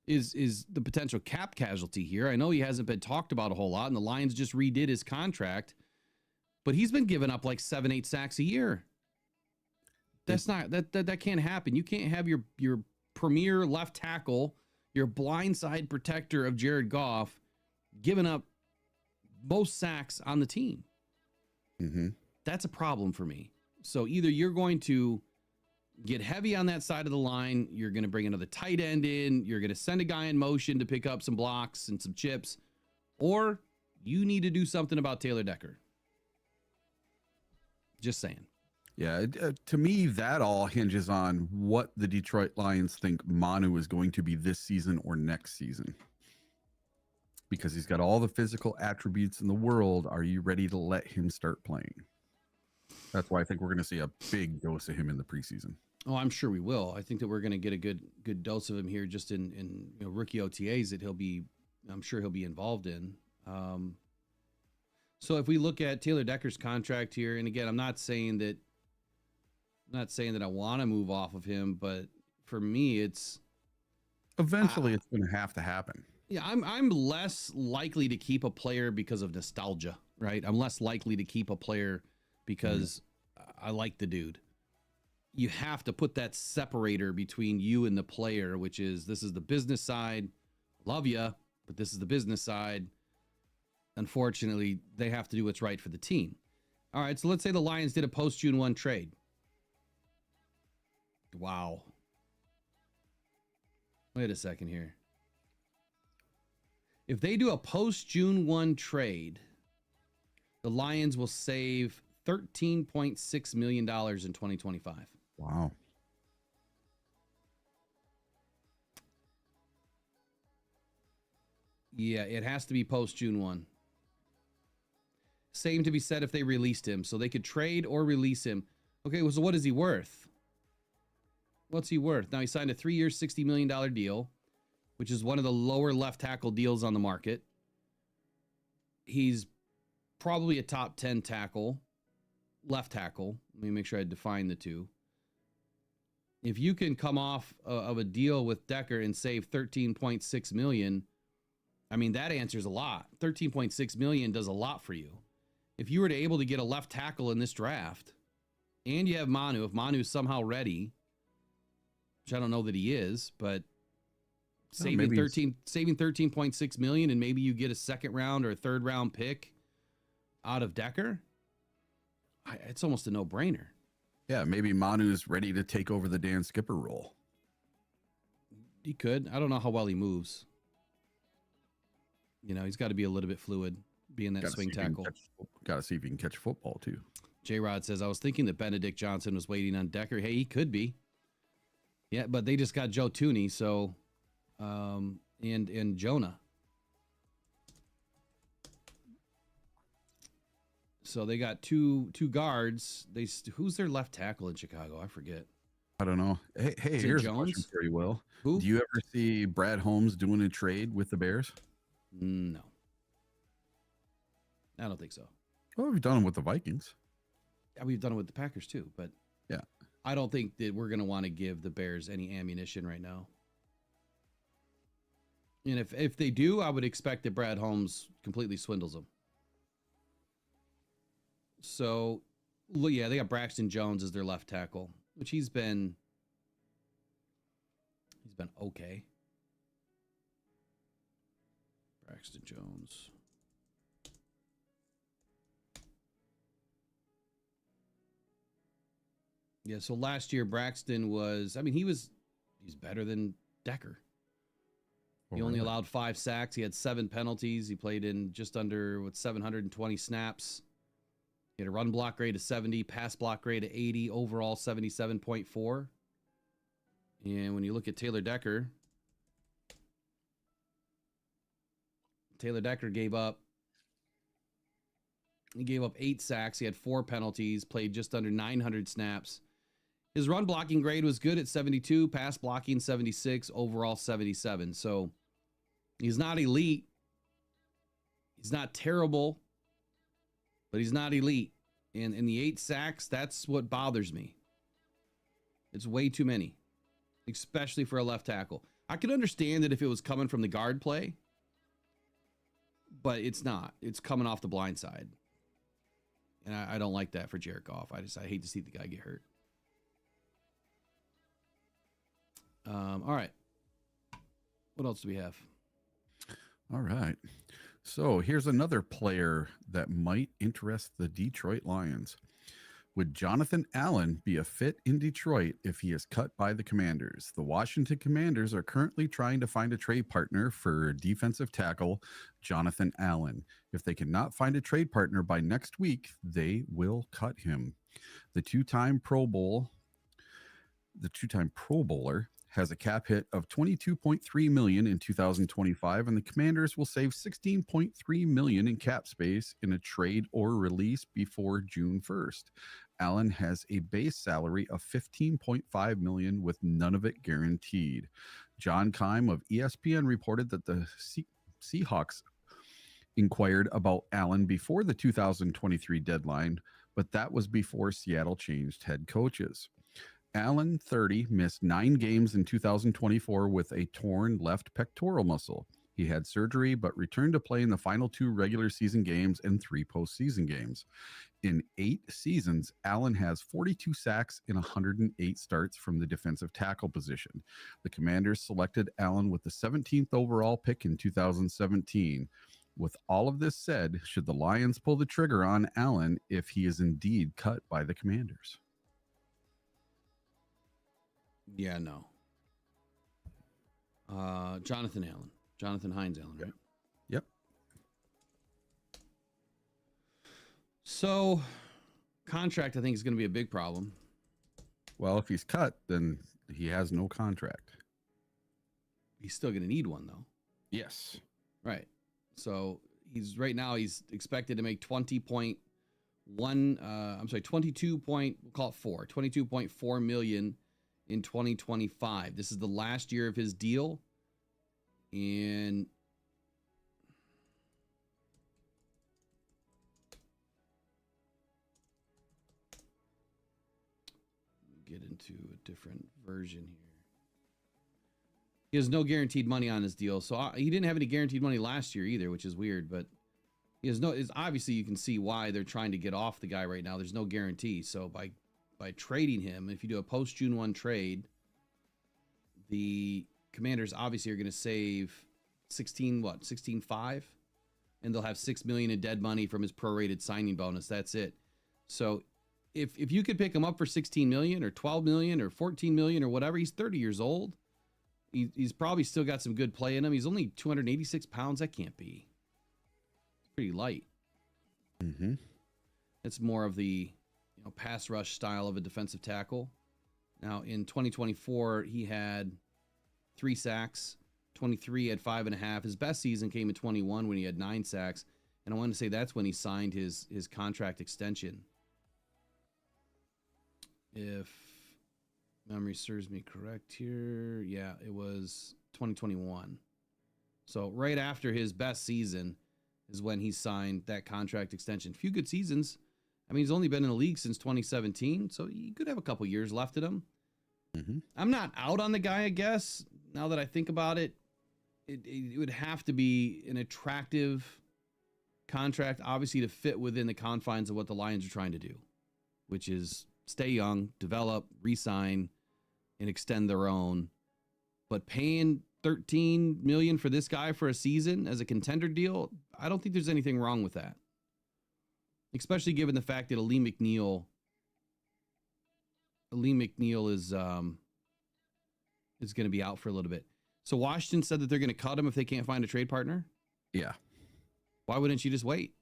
Speaker 1: is the potential cap casualty here. I know he hasn't been talked about a whole lot, and the Lions just redid his contract, but he's been giving up like 7-8 sacks a year. That's not that can't happen. You can't have your premier left tackle, your blindside protector of Jared Goff, giving up most sacks on the team.
Speaker 3: Mm-hmm.
Speaker 1: That's a problem for me. So either you're going to get heavy on that side of the line, you're going to bring another tight end in, you're going to send a guy in motion to pick up some blocks and some chips, or you need to do something about Taylor Decker. Just saying.
Speaker 3: Yeah, to me, that all hinges on what the Detroit Lions think Manu is going to be this season or next season. Because he's got all the physical attributes in the world. Are you ready to let him start playing? That's why I think we're going to see a big dose of him in the preseason.
Speaker 1: Oh, I'm sure we will. I think that we're going to get a good dose of him here just in rookie OTAs that I'm sure he'll be involved in. So if we look at Taylor Decker's contract here, and again, I'm not saying that I want to move off of him, but for me, it's
Speaker 3: eventually it's going to have to happen.
Speaker 1: Yeah, I'm less likely to keep a player because of nostalgia, right? I'm less likely to keep a player because I like the dude. You have to put that separator between you and the player, which is this is the business side. Love you, but this is the business side. Unfortunately, they have to do what's right for the team. All right, so let's say the Lions did a post-June 1 trade. Wow. Wait a second here. If they do a post-June 1 trade, the Lions will save $13.6 million in 2025.
Speaker 3: Wow.
Speaker 1: Yeah, it has to be post-June 1. Same to be said if they released him. So they could trade or release him. Okay, well, so what is he worth? What's he worth? Now, he signed a 3-year, $60 million deal, which is one of the lower left tackle deals on the market. He's probably a top 10 tackle, left tackle. Let me make sure I define the two. If you can come off of a deal with Decker and save $13.6 million, I mean, that answers a lot. $13.6 million does a lot for you. If you were able to get a left tackle in this draft, and you have Manu, if Manu's somehow ready, which I don't know that he is, but saving $13.6 million, and maybe you get a second round or a third round pick out of Decker, it's almost a no-brainer.
Speaker 3: Yeah, maybe Manu's ready to take over the Dan Skipper role.
Speaker 1: He could. I don't know how well he moves. He's got to be a little bit fluid, being that swing tackle.
Speaker 3: Got to see if he can catch football, too.
Speaker 1: J-Rod says, I was thinking that Benedict Johnson was waiting on Decker. Hey, he could be. Yeah, but they just got Joe Tooney, so, and Jonah. So they got two guards. Who's their left tackle in Chicago? I forget.
Speaker 3: I don't know. Hey, here's
Speaker 1: Jones?
Speaker 3: a question for you, Will.
Speaker 1: Who?
Speaker 3: Do you ever see Brad Holmes doing a trade with the Bears?
Speaker 1: No. I don't think so.
Speaker 3: Well, we've done it with the Vikings.
Speaker 1: Yeah, we've done it with the Packers too, but
Speaker 3: yeah,
Speaker 1: I don't think that we're going to want to give the Bears any ammunition right now. And if they do, I would expect that Brad Holmes completely swindles them. So, yeah, they got Braxton Jones as their left tackle, which he's been okay. Braxton Jones. Yeah, so last year Braxton he's better than Decker. He only allowed 5 sacks. He had 7 penalties. He played in just under 720 snaps. He had a run block grade of 70, pass block grade of 80, overall 77.4. And when you look at Taylor Decker gave up 8 sacks. He had 4 penalties, played just under 900 snaps. His run blocking grade was good at 72, pass blocking 76, overall 77. So he's not elite. He's not terrible, but he's not elite. And in the 8 sacks, that's what bothers me. It's way too many, especially for a left tackle. I could understand it if it was coming from the guard play, but it's not. It's coming off the blind side. And I don't like that for Jared Goff. I hate to see the guy get hurt. All right. What else do we have?
Speaker 3: All right. So here's another player that might interest the Detroit Lions. Would Jonathan Allen be a fit in Detroit if he is cut by the Commanders? The Washington Commanders are currently trying to find a trade partner for defensive tackle Jonathan Allen. If they cannot find a trade partner by next week, they will cut him. The two-time Pro Bowler has a cap hit of $22.3 million in 2025, and the Commanders will save $16.3 million in cap space in a trade or release before June 1st. Allen has a base salary of $15.5 million with none of it guaranteed. John Keim of ESPN reported that the Seahawks inquired about Allen before the 2023 deadline, but that was before Seattle changed head coaches. Allen, 30, missed 9 games in 2024 with a torn left pectoral muscle. He had surgery but returned to play in the final 2 regular season games and 3 postseason games. In 8 seasons, Allen has 42 sacks in 108 starts from the defensive tackle position. The Commanders selected Allen with the 17th overall pick in 2017. With all of this said, should the Lions pull the trigger on Allen if he is indeed cut by the Commanders?
Speaker 1: Yeah, no. Jonathan Hines Allen, right?
Speaker 3: Yep.
Speaker 1: So, contract, I think, is going to be a big problem.
Speaker 3: Well, if he's cut, then he has no contract.
Speaker 1: He's still going to need one, though.
Speaker 3: Yes.
Speaker 1: Right. So, right now, he's expected to make 22.4 million in 2025. This is the last year of his deal. And get into a different version here. He has no guaranteed money on his deal. So he didn't have any guaranteed money last year either, which is weird, but he has no, it's obviously you can see why they're trying to get off the guy right now. There's no guarantee. So by trading him, if you do a post June 1 trade, the Commanders obviously are going to save 16.5, and they'll have $6 million in dead money from his prorated signing bonus. That's it. So if you could pick him up for 16 million or 12 million or 14 million or whatever, he's 30 years old. He's probably still got some good play in him. He's only 286 pounds. That can't be. It's pretty light.
Speaker 3: Mm-hmm.
Speaker 1: It's more of the pass rush style of a defensive tackle. Now in 2024, he had 3 sacks, 23 had 5.5. His best season came in 21 when he had 9 sacks. And I want to say that's when he signed his contract extension. If memory serves me correct here. Yeah, it was 2021. So right after his best season is when he signed that contract extension. Few good seasons. I mean, he's only been in the league since 2017, so he could have a couple years left in him.
Speaker 3: Mm-hmm.
Speaker 1: I'm not out on the guy, I guess. Now that I think about it, it would have to be an attractive contract, obviously, to fit within the confines of what the Lions are trying to do, which is stay young, develop, re-sign, and extend their own. But paying $13 million for this guy for a season as a contender deal, I don't think there's anything wrong with that. Especially given the fact that Aleem McNeil is going to be out for a little bit. So Washington said that they're going to cut him if they can't find a trade partner.
Speaker 3: Yeah.
Speaker 1: Why wouldn't you just wait?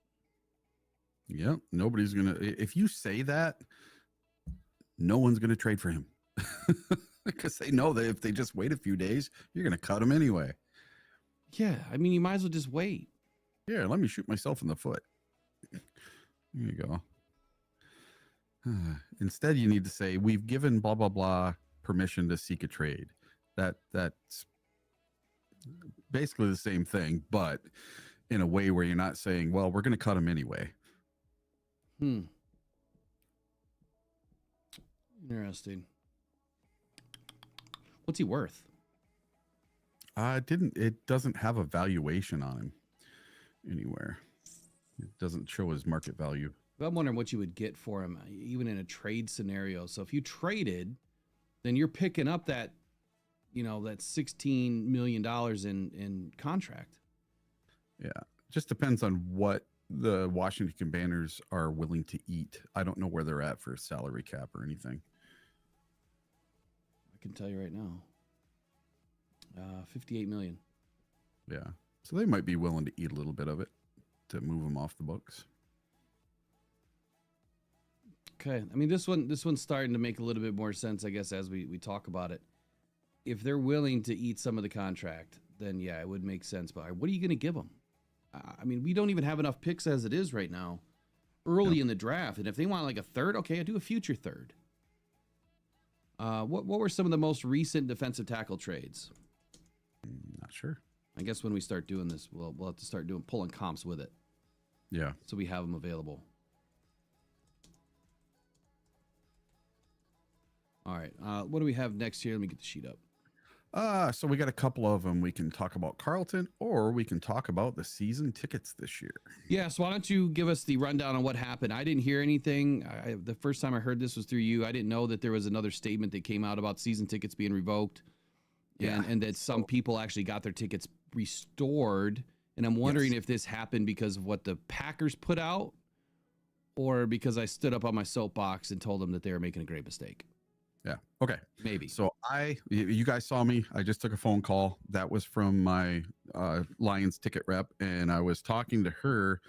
Speaker 3: Yep. Nobody's going to, if you say that, no one's going to trade for him because they know that if they just wait a few days, you're going to cut him anyway.
Speaker 1: Yeah. I mean, you might as well just wait.
Speaker 3: Yeah. Let me shoot myself in the foot. There you go. Instead, you need to say, we've given blah, blah, blah permission to seek a trade. That's basically the same thing, but in a way where you're not saying, well, we're going to cut him anyway.
Speaker 1: Interesting. What's he worth?
Speaker 3: It doesn't have a valuation on him anywhere. It doesn't show his market value.
Speaker 1: But I'm wondering what you would get for him, even in a trade scenario. So if you traded, then you're picking up that, that $16 million in contract.
Speaker 3: Yeah. Just depends on what the Washington Commanders are willing to eat. I don't know where they're at for salary cap or anything.
Speaker 1: I can tell you right now. 58 million.
Speaker 3: Yeah. So they might be willing to eat a little bit of it to move them off the books.
Speaker 1: Okay. I mean, this one's starting to make a little bit more sense, I guess, as we talk about it. If they're willing to eat some of the contract, then yeah, it would make sense. But what are you going to give them? I mean, we don't even have enough picks as it is right now, early in the draft. And if they want like a third, okay, I do a future third. What were some of the most recent defensive tackle trades?
Speaker 3: Not sure.
Speaker 1: I guess when we start doing this, we'll have to start pulling comps with it.
Speaker 3: Yeah.
Speaker 1: So we have them available. All right. What do we have next here? Let me get the sheet up.
Speaker 3: So we got a couple of them. We can talk about Carlton, or we can talk about the season tickets this year.
Speaker 1: Yeah. So why don't you give us the rundown on what happened? I didn't hear anything. The first time I heard this was through you. I didn't know that there was another statement that came out about season tickets being revoked, and that some people actually got their tickets restored. And I'm wondering if this happened because of what the Packers put out, or because I stood up on my soapbox and told them that they were making a great mistake.
Speaker 3: Yeah. Okay.
Speaker 1: Maybe.
Speaker 3: So you guys saw me. I just took a phone call. That was from my Lions ticket rep. And I was talking to her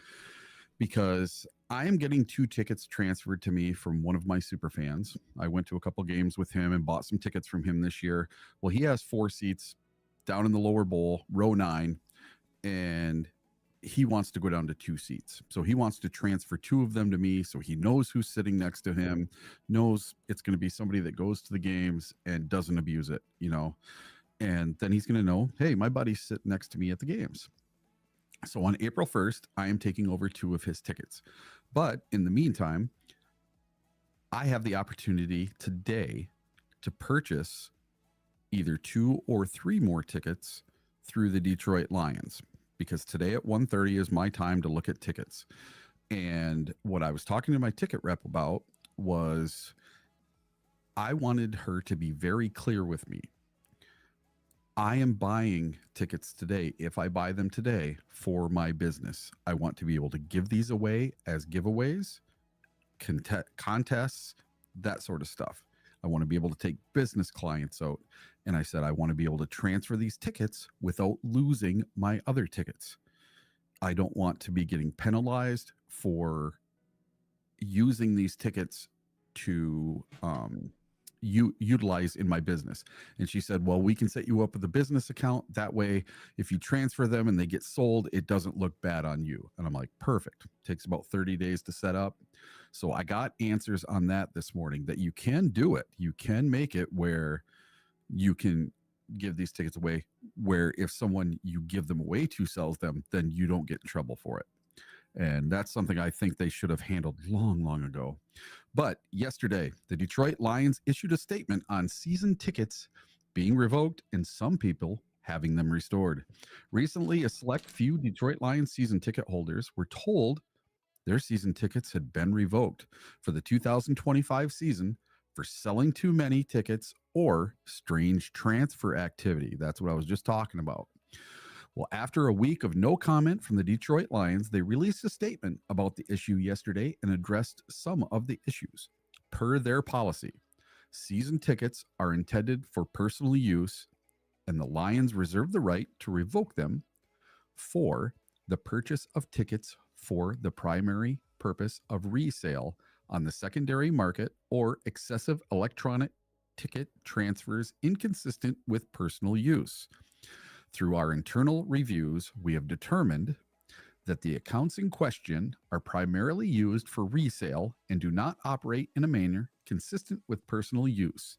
Speaker 3: because I am getting 2 tickets transferred to me from one of my super fans. I went to a couple games with him and bought some tickets from him this year. Well, he has 4 seats down in the lower bowl, row 9. And he wants to go down to 2 seats. So he wants to transfer 2 of them to me. So he knows who's sitting next to him, knows it's going to be somebody that goes to the games and doesn't abuse it, and then he's going to know, hey, my buddy's sitting next to me at the games. So on April 1st, I am taking over 2 of his tickets. But in the meantime, I have the opportunity today to purchase either 2 or 3 more tickets through the Detroit Lions, because today at 1:30 is my time to look at tickets. And what I was talking to my ticket rep about was I wanted her to be very clear with me. I am buying tickets today. If I buy them today for my business, I want to be able to give these away as giveaways, contests, that sort of stuff. I want to be able to take business clients out. And I said, I want to be able to transfer these tickets without losing my other tickets. I don't want to be getting penalized for using these tickets to utilize in my business. And she said, well, we can set you up with a business account. That way, if you transfer them and they get sold, it doesn't look bad on you. And I'm like, perfect. Takes about 30 days to set up. So I got answers on that this morning that you can do it. You can make it where you can give these tickets away, where if someone you give them away to sells them, then you don't get in trouble for it. And that's something I think they should have handled long ago. But yesterday, the Detroit Lions issued a statement on season tickets being revoked and some people having them restored. Recently, a select few Detroit Lions season ticket holders were told their season tickets had been revoked for the 2025 season for selling too many tickets or strange transfer activity. That's what I was just talking about. Well, after a week of no comment from the Detroit Lions, they released a statement about the issue yesterday and addressed some of the issues. Per their policy, season tickets are intended for personal use, and the Lions reserve the right to revoke them for the purchase of tickets for the primary purpose of resale on the secondary market or excessive electronic ticket transfers inconsistent with personal use. Through our internal reviews, we have determined that the accounts in question are primarily used for resale and do not operate in a manner consistent with personal use.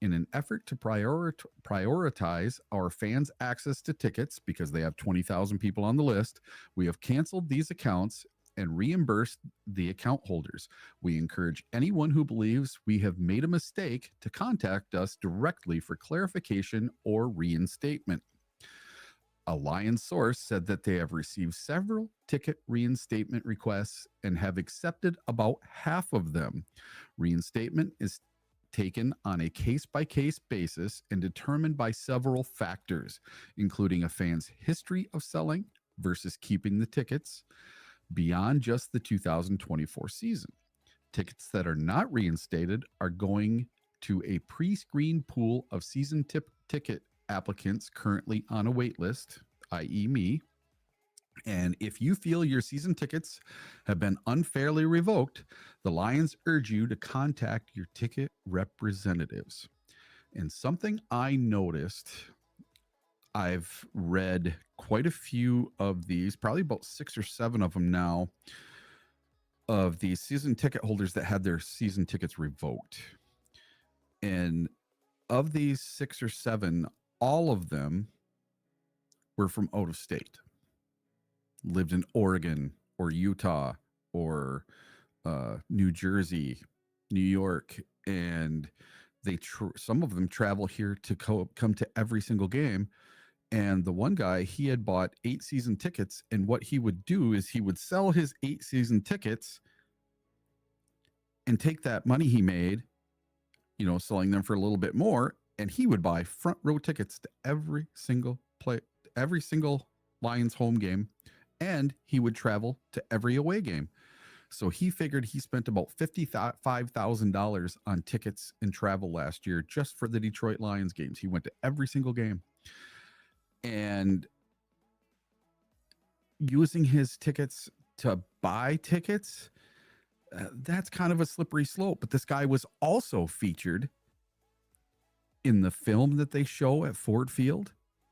Speaker 3: In an effort to prioritize our fans' access to tickets, because they have 20,000 people on the list, we have canceled these accounts and reimbursed the account holders. We encourage anyone who believes we have made a mistake to contact us directly for clarification or reinstatement. A Lions source said that they have received several ticket reinstatement requests and have accepted about half of them. Reinstatement is taken on a case-by-case basis and determined by several factors, including a fan's history of selling versus keeping the tickets beyond just the 2024 season. Tickets that are not reinstated are going to a pre-screened pool of season ticket applicants currently on a wait list, i.e. me. And if you feel your season tickets have been unfairly revoked, the Lions urge you to contact your ticket representatives. And something I noticed, I've read quite a few of these, probably about 6 or 7 of them now, of these season ticket holders that had their season tickets revoked. And of these 6 or 7, all of them were from out of state, lived in Oregon or Utah or New Jersey, New York, and some of them travel here to come to every single game. And the one guy, he had bought 8 season tickets, and what he would do is he would sell his 8 season tickets and take that money he made, selling them for a little bit more, and he would buy front row tickets to every single Lions home game, and he would travel to every away game. So he figured he spent about $55,000 on tickets and travel last year just for the Detroit Lions games. He went to every single game. And using his tickets to buy tickets, that's kind of a slippery slope. But this guy was also featured in the film that they show at Ford Field,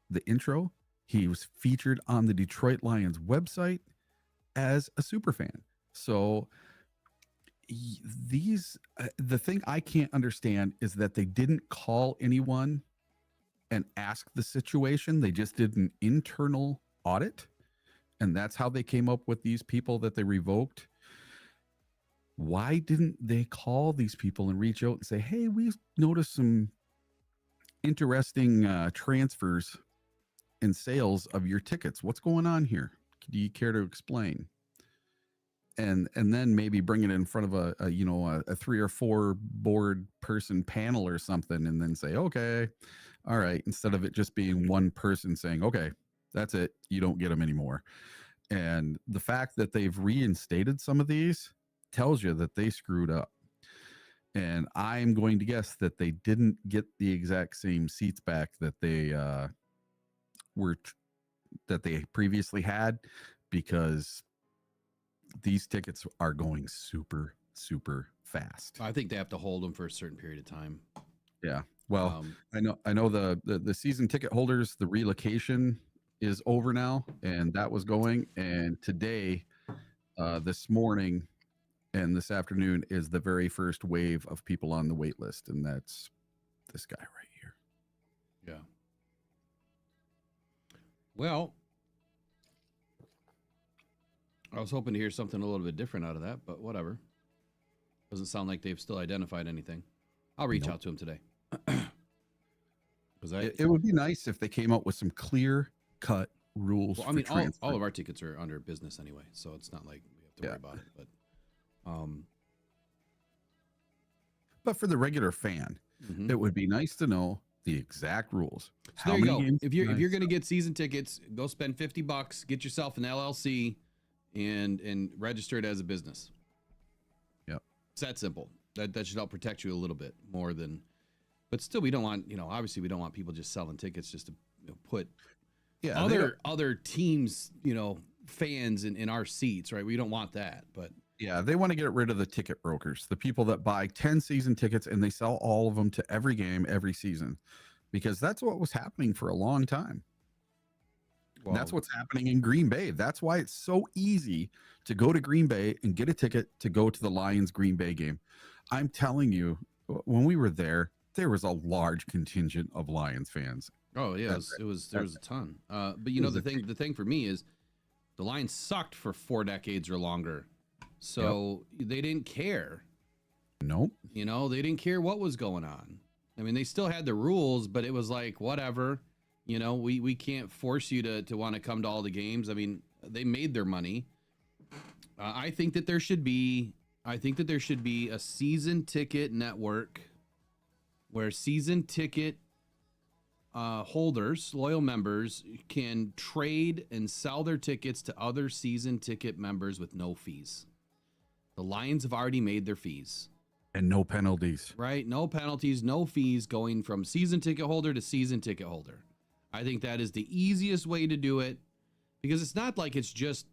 Speaker 3: the intro. He was featured on the Detroit Lions website as a super fan. So the thing I can't understand is that they didn't call anyone and ask the situation. They just did an internal audit, and that's how they came up with these people that they revoked. Why didn't they call these people and reach out and say, hey, we noticed some interesting transfers and sales of your tickets. What's going on here? Do you care to explain? And then maybe bring it in front of a 3 or 4 board person panel or something, and then say, okay, all right, instead of it just being one person saying, okay, that's it, you don't get them anymore. And the fact that they've reinstated some of these tells you that they screwed up. And I'm going to guess that they didn't get the exact same seats back that they they previously had, because these tickets are going super, super fast.
Speaker 1: I think they have to hold them for a certain period of time.
Speaker 3: Yeah. Well, I know the season ticket holders, the relocation is over now, and that was going. And today, this morning and this afternoon is the very first wave of people on the wait list. And that's this guy right here.
Speaker 1: Yeah. Well, I was hoping to hear something a little bit different out of that, but whatever. Doesn't sound like they've still identified anything. I'll reach out to him today.
Speaker 3: It would be nice if they came up with some clear-cut rules.
Speaker 1: Well, I mean, all of our tickets are under business anyway, so it's not like we have to worry about it.
Speaker 3: But for the regular fan, it would be nice to know the exact rules.
Speaker 1: So there you go. If you're going to get season tickets, go spend $50, get yourself an LLC, and register it as a business.
Speaker 3: Yep.
Speaker 1: It's that simple. That should help protect you a little bit more than. But still, we don't want, obviously we don't want people just selling tickets just to put other teams, fans in our seats, right? We don't want that. But
Speaker 3: Yeah, they want to get rid of the ticket brokers, the people that buy 10 season tickets and they sell all of them to every game, every season, because that's what was happening for a long time.
Speaker 1: Well,
Speaker 3: That's what's happening in Green Bay. That's why it's so easy to go to Green Bay and get a ticket to go to the Lions Green Bay game. I'm telling you, when we were there was a large contingent of Lions fans.
Speaker 1: oh yeah, there was a ton. But you know the thing for me is the Lions sucked for 4 decades or longer, so they didn't care.
Speaker 3: Nope.
Speaker 1: You know, they didn't care what was going on. I mean, they still had the rules, but it was like, whatever. You know, we can't force you to want to come to all the games. I mean, they made their money. I think that there should be a season ticket network where season ticket holders, loyal members, can trade and sell their tickets to other season ticket members with no fees. The Lions have already made their fees.
Speaker 3: And no penalties.
Speaker 1: Right? No penalties, no fees going from season ticket holder to season ticket holder. I think that is the easiest way to do it, because it's not like it's just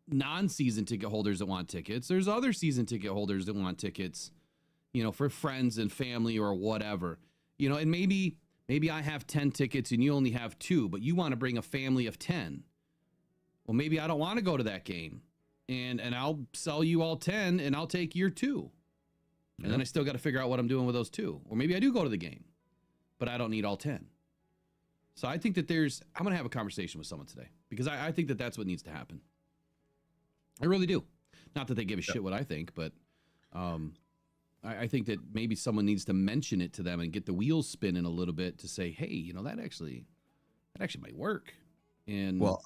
Speaker 1: non-season ticket holders that want tickets. There's other season ticket holders that want tickets, you know, for friends and family or whatever. You know, and maybe I have 10 tickets and you only have 2, but you want to bring a family of 10. Well, maybe I don't want to go to that game. And I'll sell you all 10 and I'll take your 2. And then I still got to figure out what I'm doing with those 2. Or maybe I do go to the game, but I don't need all 10. So I think that I'm going to have a conversation with someone today, because I think that that's what needs to happen. I really do. Not that they give a shit what I think, but I think that maybe someone needs to mention it to them and get the wheels spinning a little bit to say, hey, you know, that actually might work. And
Speaker 3: well,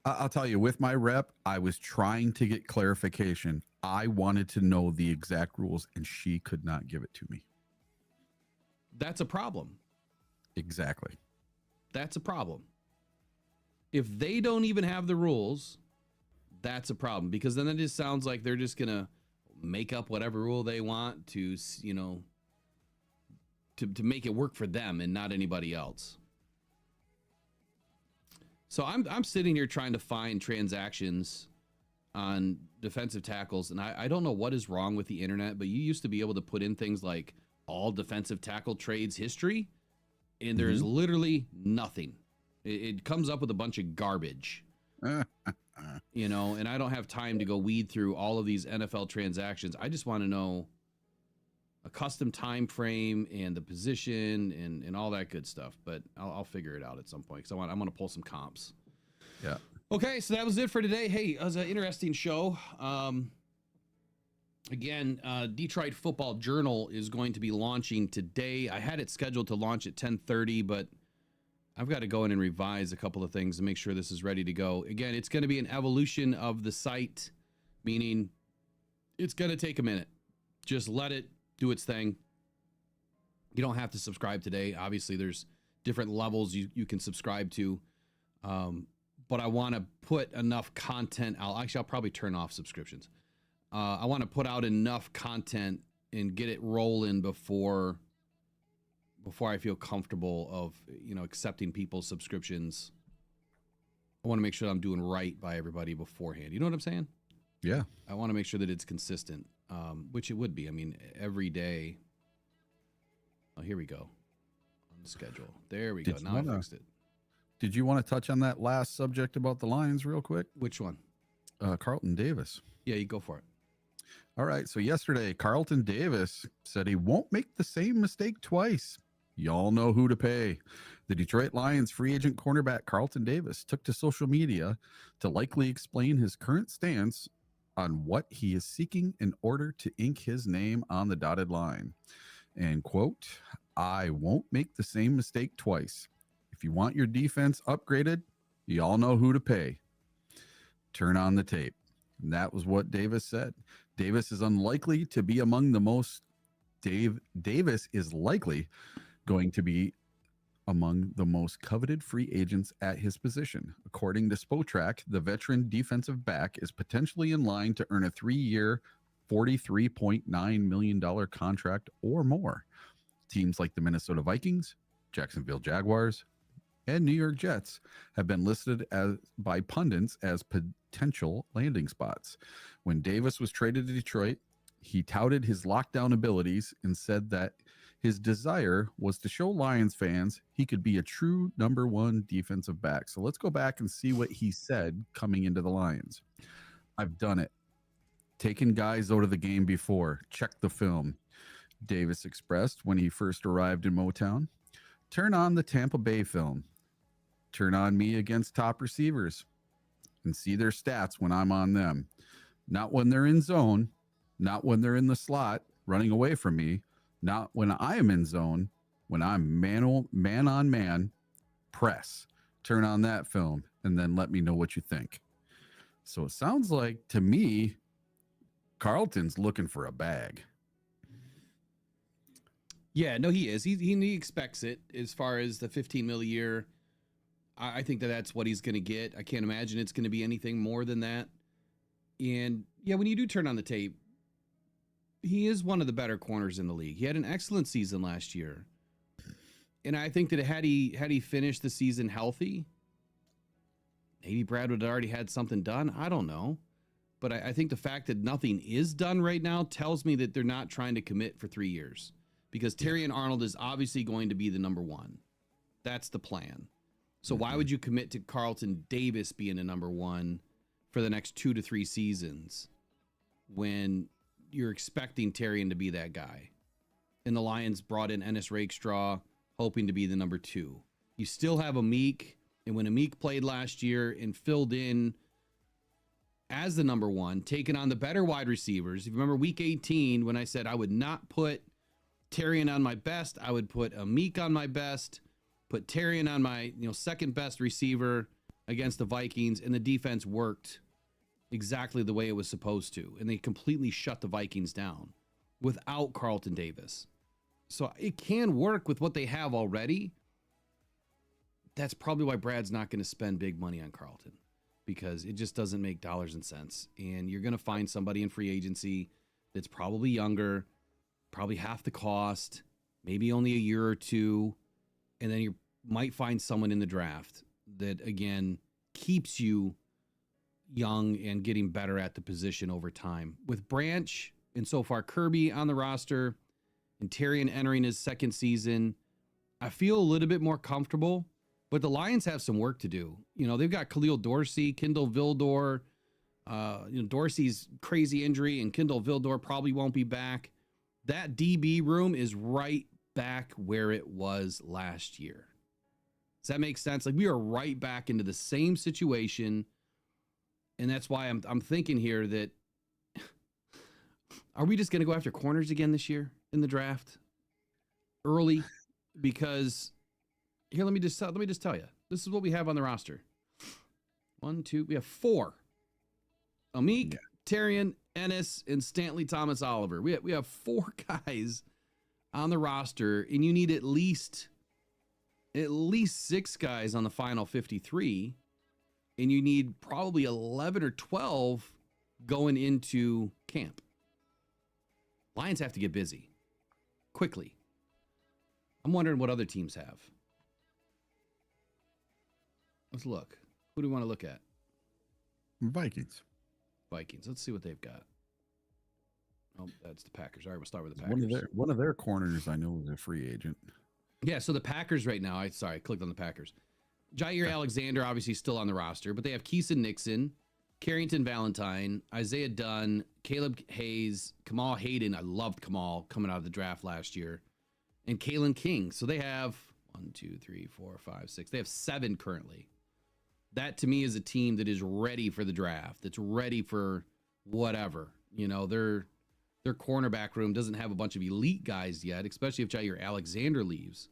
Speaker 3: I'll tell you, with my rep, I was trying to get clarification. I wanted to know the exact rules, and she could not give it to me.
Speaker 1: That's a problem.
Speaker 3: Exactly.
Speaker 1: That's a problem. If they don't even have the rules, that's a problem, because then it just sounds like they're just going to make up whatever rule they want to, you know, to make it work for them and not anybody else. So I'm sitting here trying to find transactions on defensive tackles, and I don't know what is wrong with the internet, but you used to be able to put in things like all defensive tackle trades history, and there's literally nothing. It comes up with a bunch of garbage. You know, and I don't have time to go weed through all of these NFL transactions. I just want to know a custom time frame and the position and all that good stuff. But I'll figure it out at some point, because I'm going to pull some comps.
Speaker 3: Yeah.
Speaker 1: Okay, so that was it for today. Hey, it was an interesting show. Again, Detroit Football Journal is going to be launching today. I had it scheduled to launch at 10:30, but I've got to go in and revise a couple of things to make sure this is ready to go. Again, it's going to be an evolution of the site, meaning it's going to take a minute. Just let it do its thing. You don't have to subscribe today. Obviously, there's different levels you can subscribe to. But I want to put enough content out. Actually, I'll probably turn off subscriptions. I want to put out enough content and get it rolling before I feel comfortable of, you know, accepting people's subscriptions. I want to make sure I'm doing right by everybody beforehand. You know what I'm saying?
Speaker 3: Yeah.
Speaker 1: I want to make sure that it's consistent, which it would be. I mean, every day. Oh, here we go. On the schedule. There we go. Now I fixed it.
Speaker 3: Did you want to touch on that last subject about the Lions real quick?
Speaker 1: Which one?
Speaker 3: Carlton Davis.
Speaker 1: Yeah, you go for it.
Speaker 3: All right. So yesterday, Carlton Davis said he won't make the same mistake twice. Y'all know who to pay. The Detroit Lions free agent cornerback Carlton Davis took to social media to likely explain his current stance on what he is seeking in order to ink his name on the dotted line. And quote, I won't make the same mistake twice. If you want your defense upgraded, y'all know who to pay. Turn on the tape. And that was what Davis said. Davis is unlikely to be among the most Davis is likely going to be among the most coveted free agents at his position. According to Spotrac, the veteran defensive back is potentially in line to earn a 3-year, $43.9 million contract or more. Teams like the Minnesota Vikings, Jacksonville Jaguars, and New York Jets have been listed as by pundits as potential landing spots. When Davis was traded to Detroit, he touted his lockdown abilities and said that his desire was to show Lions fans he could be a true number one defensive back. So let's go back and see what he said coming into the Lions. I've done it. Taken guys out of the game before. Check the film. Davis expressed when he first arrived in Motown. Turn on the Tampa Bay film. Turn on me against top receivers and see their stats when I'm on them. Not when they're in zone, not when they're in the slot running away from me, not when I am in zone, when I'm man on man, press. Turn on that film and then let me know what you think. So it sounds like to me, Carlton's looking for a bag.
Speaker 1: Yeah, no, he is. He expects it as far as the $15 million a year. I think that's what he's going to get. I can't imagine it's going to be anything more than that. And yeah, when you do turn on the tape, he is one of the better corners in the league. He had an excellent season last year. And I think that had he finished the season healthy, maybe Brad would have already had something done. I don't know. But I think the fact that nothing is done right now tells me that they're not trying to commit for 3 years. Because Terrion Arnold is obviously going to be the number one. That's the plan. So why would you commit to Carlton Davis being a number one for the next 2 to 3 seasons when you're expecting Terrion to be that guy? And the Lions brought in Ennis Rakestraw, hoping to be the number 2. You still have Amik, and when Amik played last year and filled in as the number 1, taking on the better wide receivers. If you remember week 18, when I said I would not put Terrion on my best, I would put Amik on my best, put Terrion on my second best receiver against the Vikings, and the defense worked exactly the way it was supposed to, and they completely shut the Vikings down without Carlton Davis. So it can work with what they have already. That's probably why Brad's not going to spend big money on Carlton, because it just doesn't make dollars and cents. And you're going to find somebody in free agency that's probably younger, probably half the cost, maybe only a year or two. And then you might find someone in the draft that, again, keeps you young and getting better at the position over time. With Branch and so far Kirby on the roster and Terrion entering his second season, I feel a little bit more comfortable. But the Lions have some work to do. They've got Khalil Dorsey, Kendall Vildor. Dorsey's crazy injury, and Kendall Vildor probably won't be back. That DB room is right back where it was last year. Does that make sense? Like, we are right back into the same situation. And that's why I'm thinking here that, are we just going to go after corners again this year in the draft early? Because here, let me just tell you, this is what we have on the roster. 1, 2, we have 4. Amik, Terrion, Ennis, and Stanley Thomas Oliver. We have 4 guys on the roster, and you need at least 6 guys on the final 53, and you need probably 11 or 12 going into camp. Lions have to get busy quickly. I'm wondering what other teams have. Let's look. Who do we want to look at?
Speaker 3: Vikings.
Speaker 1: Let's see what they've got. Oh, that's the Packers. All right, we'll start with the Packers.
Speaker 3: One of their corners I know is a free agent.
Speaker 1: Yeah, so the Packers right now, I clicked on the Packers. Jair Alexander obviously still on the roster, but they have Keeson Nixon, Carrington Valentine, Isaiah Dunn, Caleb Hayes, Kamal Hayden. I loved Kamal coming out of the draft last year. And Kalen King. So they have 1, 2, 3, 4, 5, 6. They have 7 currently. That to me is a team that is ready for the draft. That's ready for whatever. Their cornerback room doesn't have a bunch of elite guys yet, especially if Jair Alexander leaves.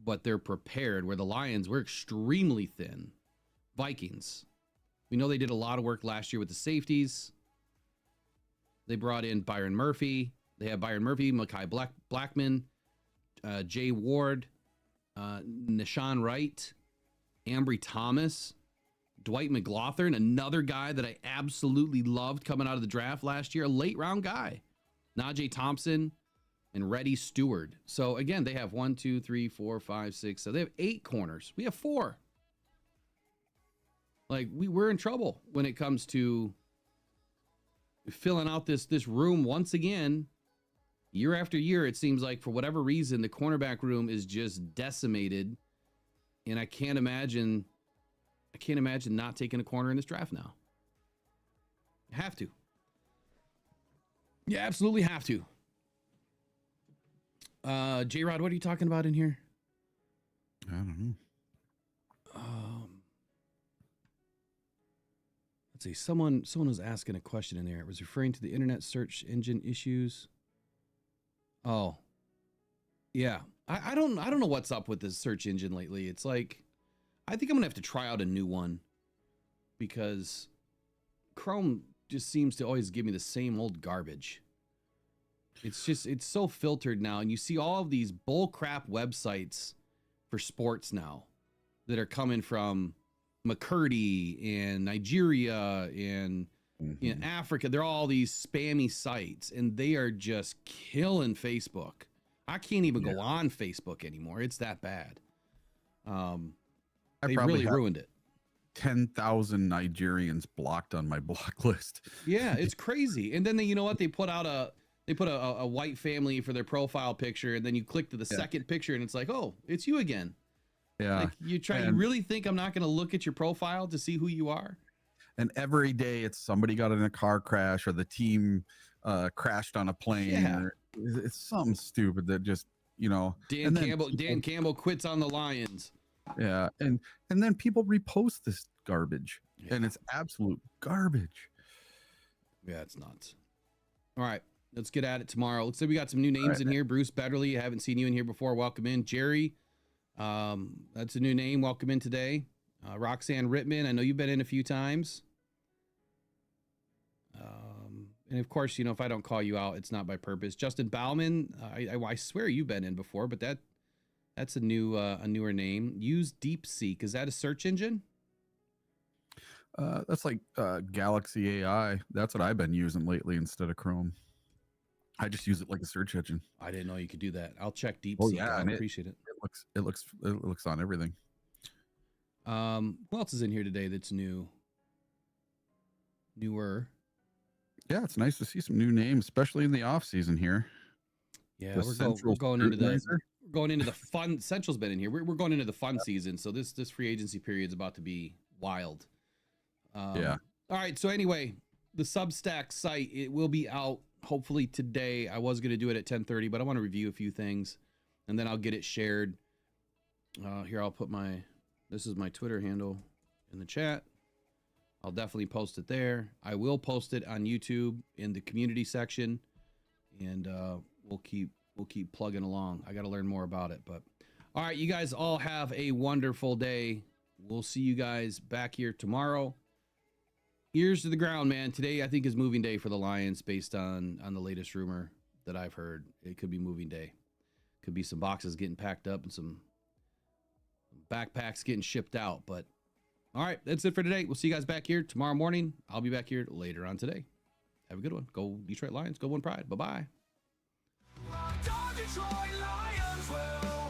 Speaker 1: But they're prepared. Where the Lions, we're extremely thin. Vikings. We know they did a lot of work last year with the safeties. They brought in Byron Murphy. They have Byron Murphy, Mekhi Blackman, Jay Ward, Nashawn Wright, Ambry Thomas, Dwight McLaughlin, another guy that I absolutely loved coming out of the draft last year, a late round guy. Najee Thompson, and Reddy Stewart. So again, they have 1, 2, 3, 4, 5, 6. So they have 8 corners. We have 4. Like we're in trouble when it comes to filling out this room once again. Year after year, it seems like for whatever reason, the cornerback room is just decimated. And I can't imagine not taking a corner in this draft now. You have to. You absolutely have to. J-Rod, what are you talking about in here?
Speaker 3: I don't know.
Speaker 1: Let's see. Someone was asking a question in there. It was referring to the internet search engine issues. Oh, yeah. I don't know what's up with this search engine lately. It's like, I think I'm gonna have to try out a new one because Chrome just seems to always give me the same old garbage. It's so filtered now, and you see all of these bull crap websites for sports now that are coming from McCurdy and Nigeria and in Africa. They're all these spammy sites, and they are just killing Facebook. I can't even go on Facebook anymore. It's that bad. They really ruined it.
Speaker 3: 10,000 Nigerians blocked on my block list.
Speaker 1: Yeah, it's crazy. And then you know what? They put a white family for their profile picture, and then you click to the second picture, and it's like, oh, it's you again.
Speaker 3: Yeah.
Speaker 1: Like you really think I'm not going to look at your profile to see who you are?
Speaker 3: And every day it's somebody got in a car crash or the team crashed on a plane.
Speaker 1: Yeah.
Speaker 3: Or it's something stupid that just,
Speaker 1: Dan Campbell quits on the Lions.
Speaker 3: Yeah. And then people repost this garbage and it's absolute garbage.
Speaker 1: Yeah, it's nuts. All right. Let's get at it tomorrow. Looks like we got some new names in here. Bruce Betterly, I haven't seen you in here before. Welcome in. Jerry, that's a new name. Welcome in today. Roxanne Rittman, I know you've been in a few times. And of course, if I don't call you out, it's not by purpose. Justin Bauman, I swear you've been in before, but that's a newer name. Use DeepSeek. Is that a search engine?
Speaker 3: That's like Galaxy AI. That's what I've been using lately instead of Chrome. I just use it like a search engine.
Speaker 1: I didn't know you could do that. I'll check DeepSeek.
Speaker 3: Oh, yeah,
Speaker 1: I appreciate it.
Speaker 3: It looks on everything.
Speaker 1: What else is in here today that's newer?
Speaker 3: Yeah, it's nice to see some new names, especially in the off season here.
Speaker 1: Yeah, we're going into the fun. Central's been in here. We're going into the fun season, so this free agency period is about to be wild.
Speaker 3: Yeah.
Speaker 1: All right. So anyway, the Substack site, it will be out hopefully today. I was going to do it at 10:30, but I want to review a few things, and then I'll get it shared. Here, I'll put this is my Twitter handle in the chat. I'll definitely post it there. I will post it on YouTube in the community section, and we'll keep plugging along. I got to learn more about it, but all right, you guys all have a wonderful day. We'll see you guys back here tomorrow. Ears to the ground, man. Today, I think, is moving day for the Lions based on the latest rumor that I've heard. It could be moving day. Could be some boxes getting packed up and some backpacks getting shipped out. But all right, that's it for today. We'll see you guys back here tomorrow morning. I'll be back here later on today. Have a good one. Go Detroit Lions. Go One Pride. Bye-bye.
Speaker 5: Detroit Lions will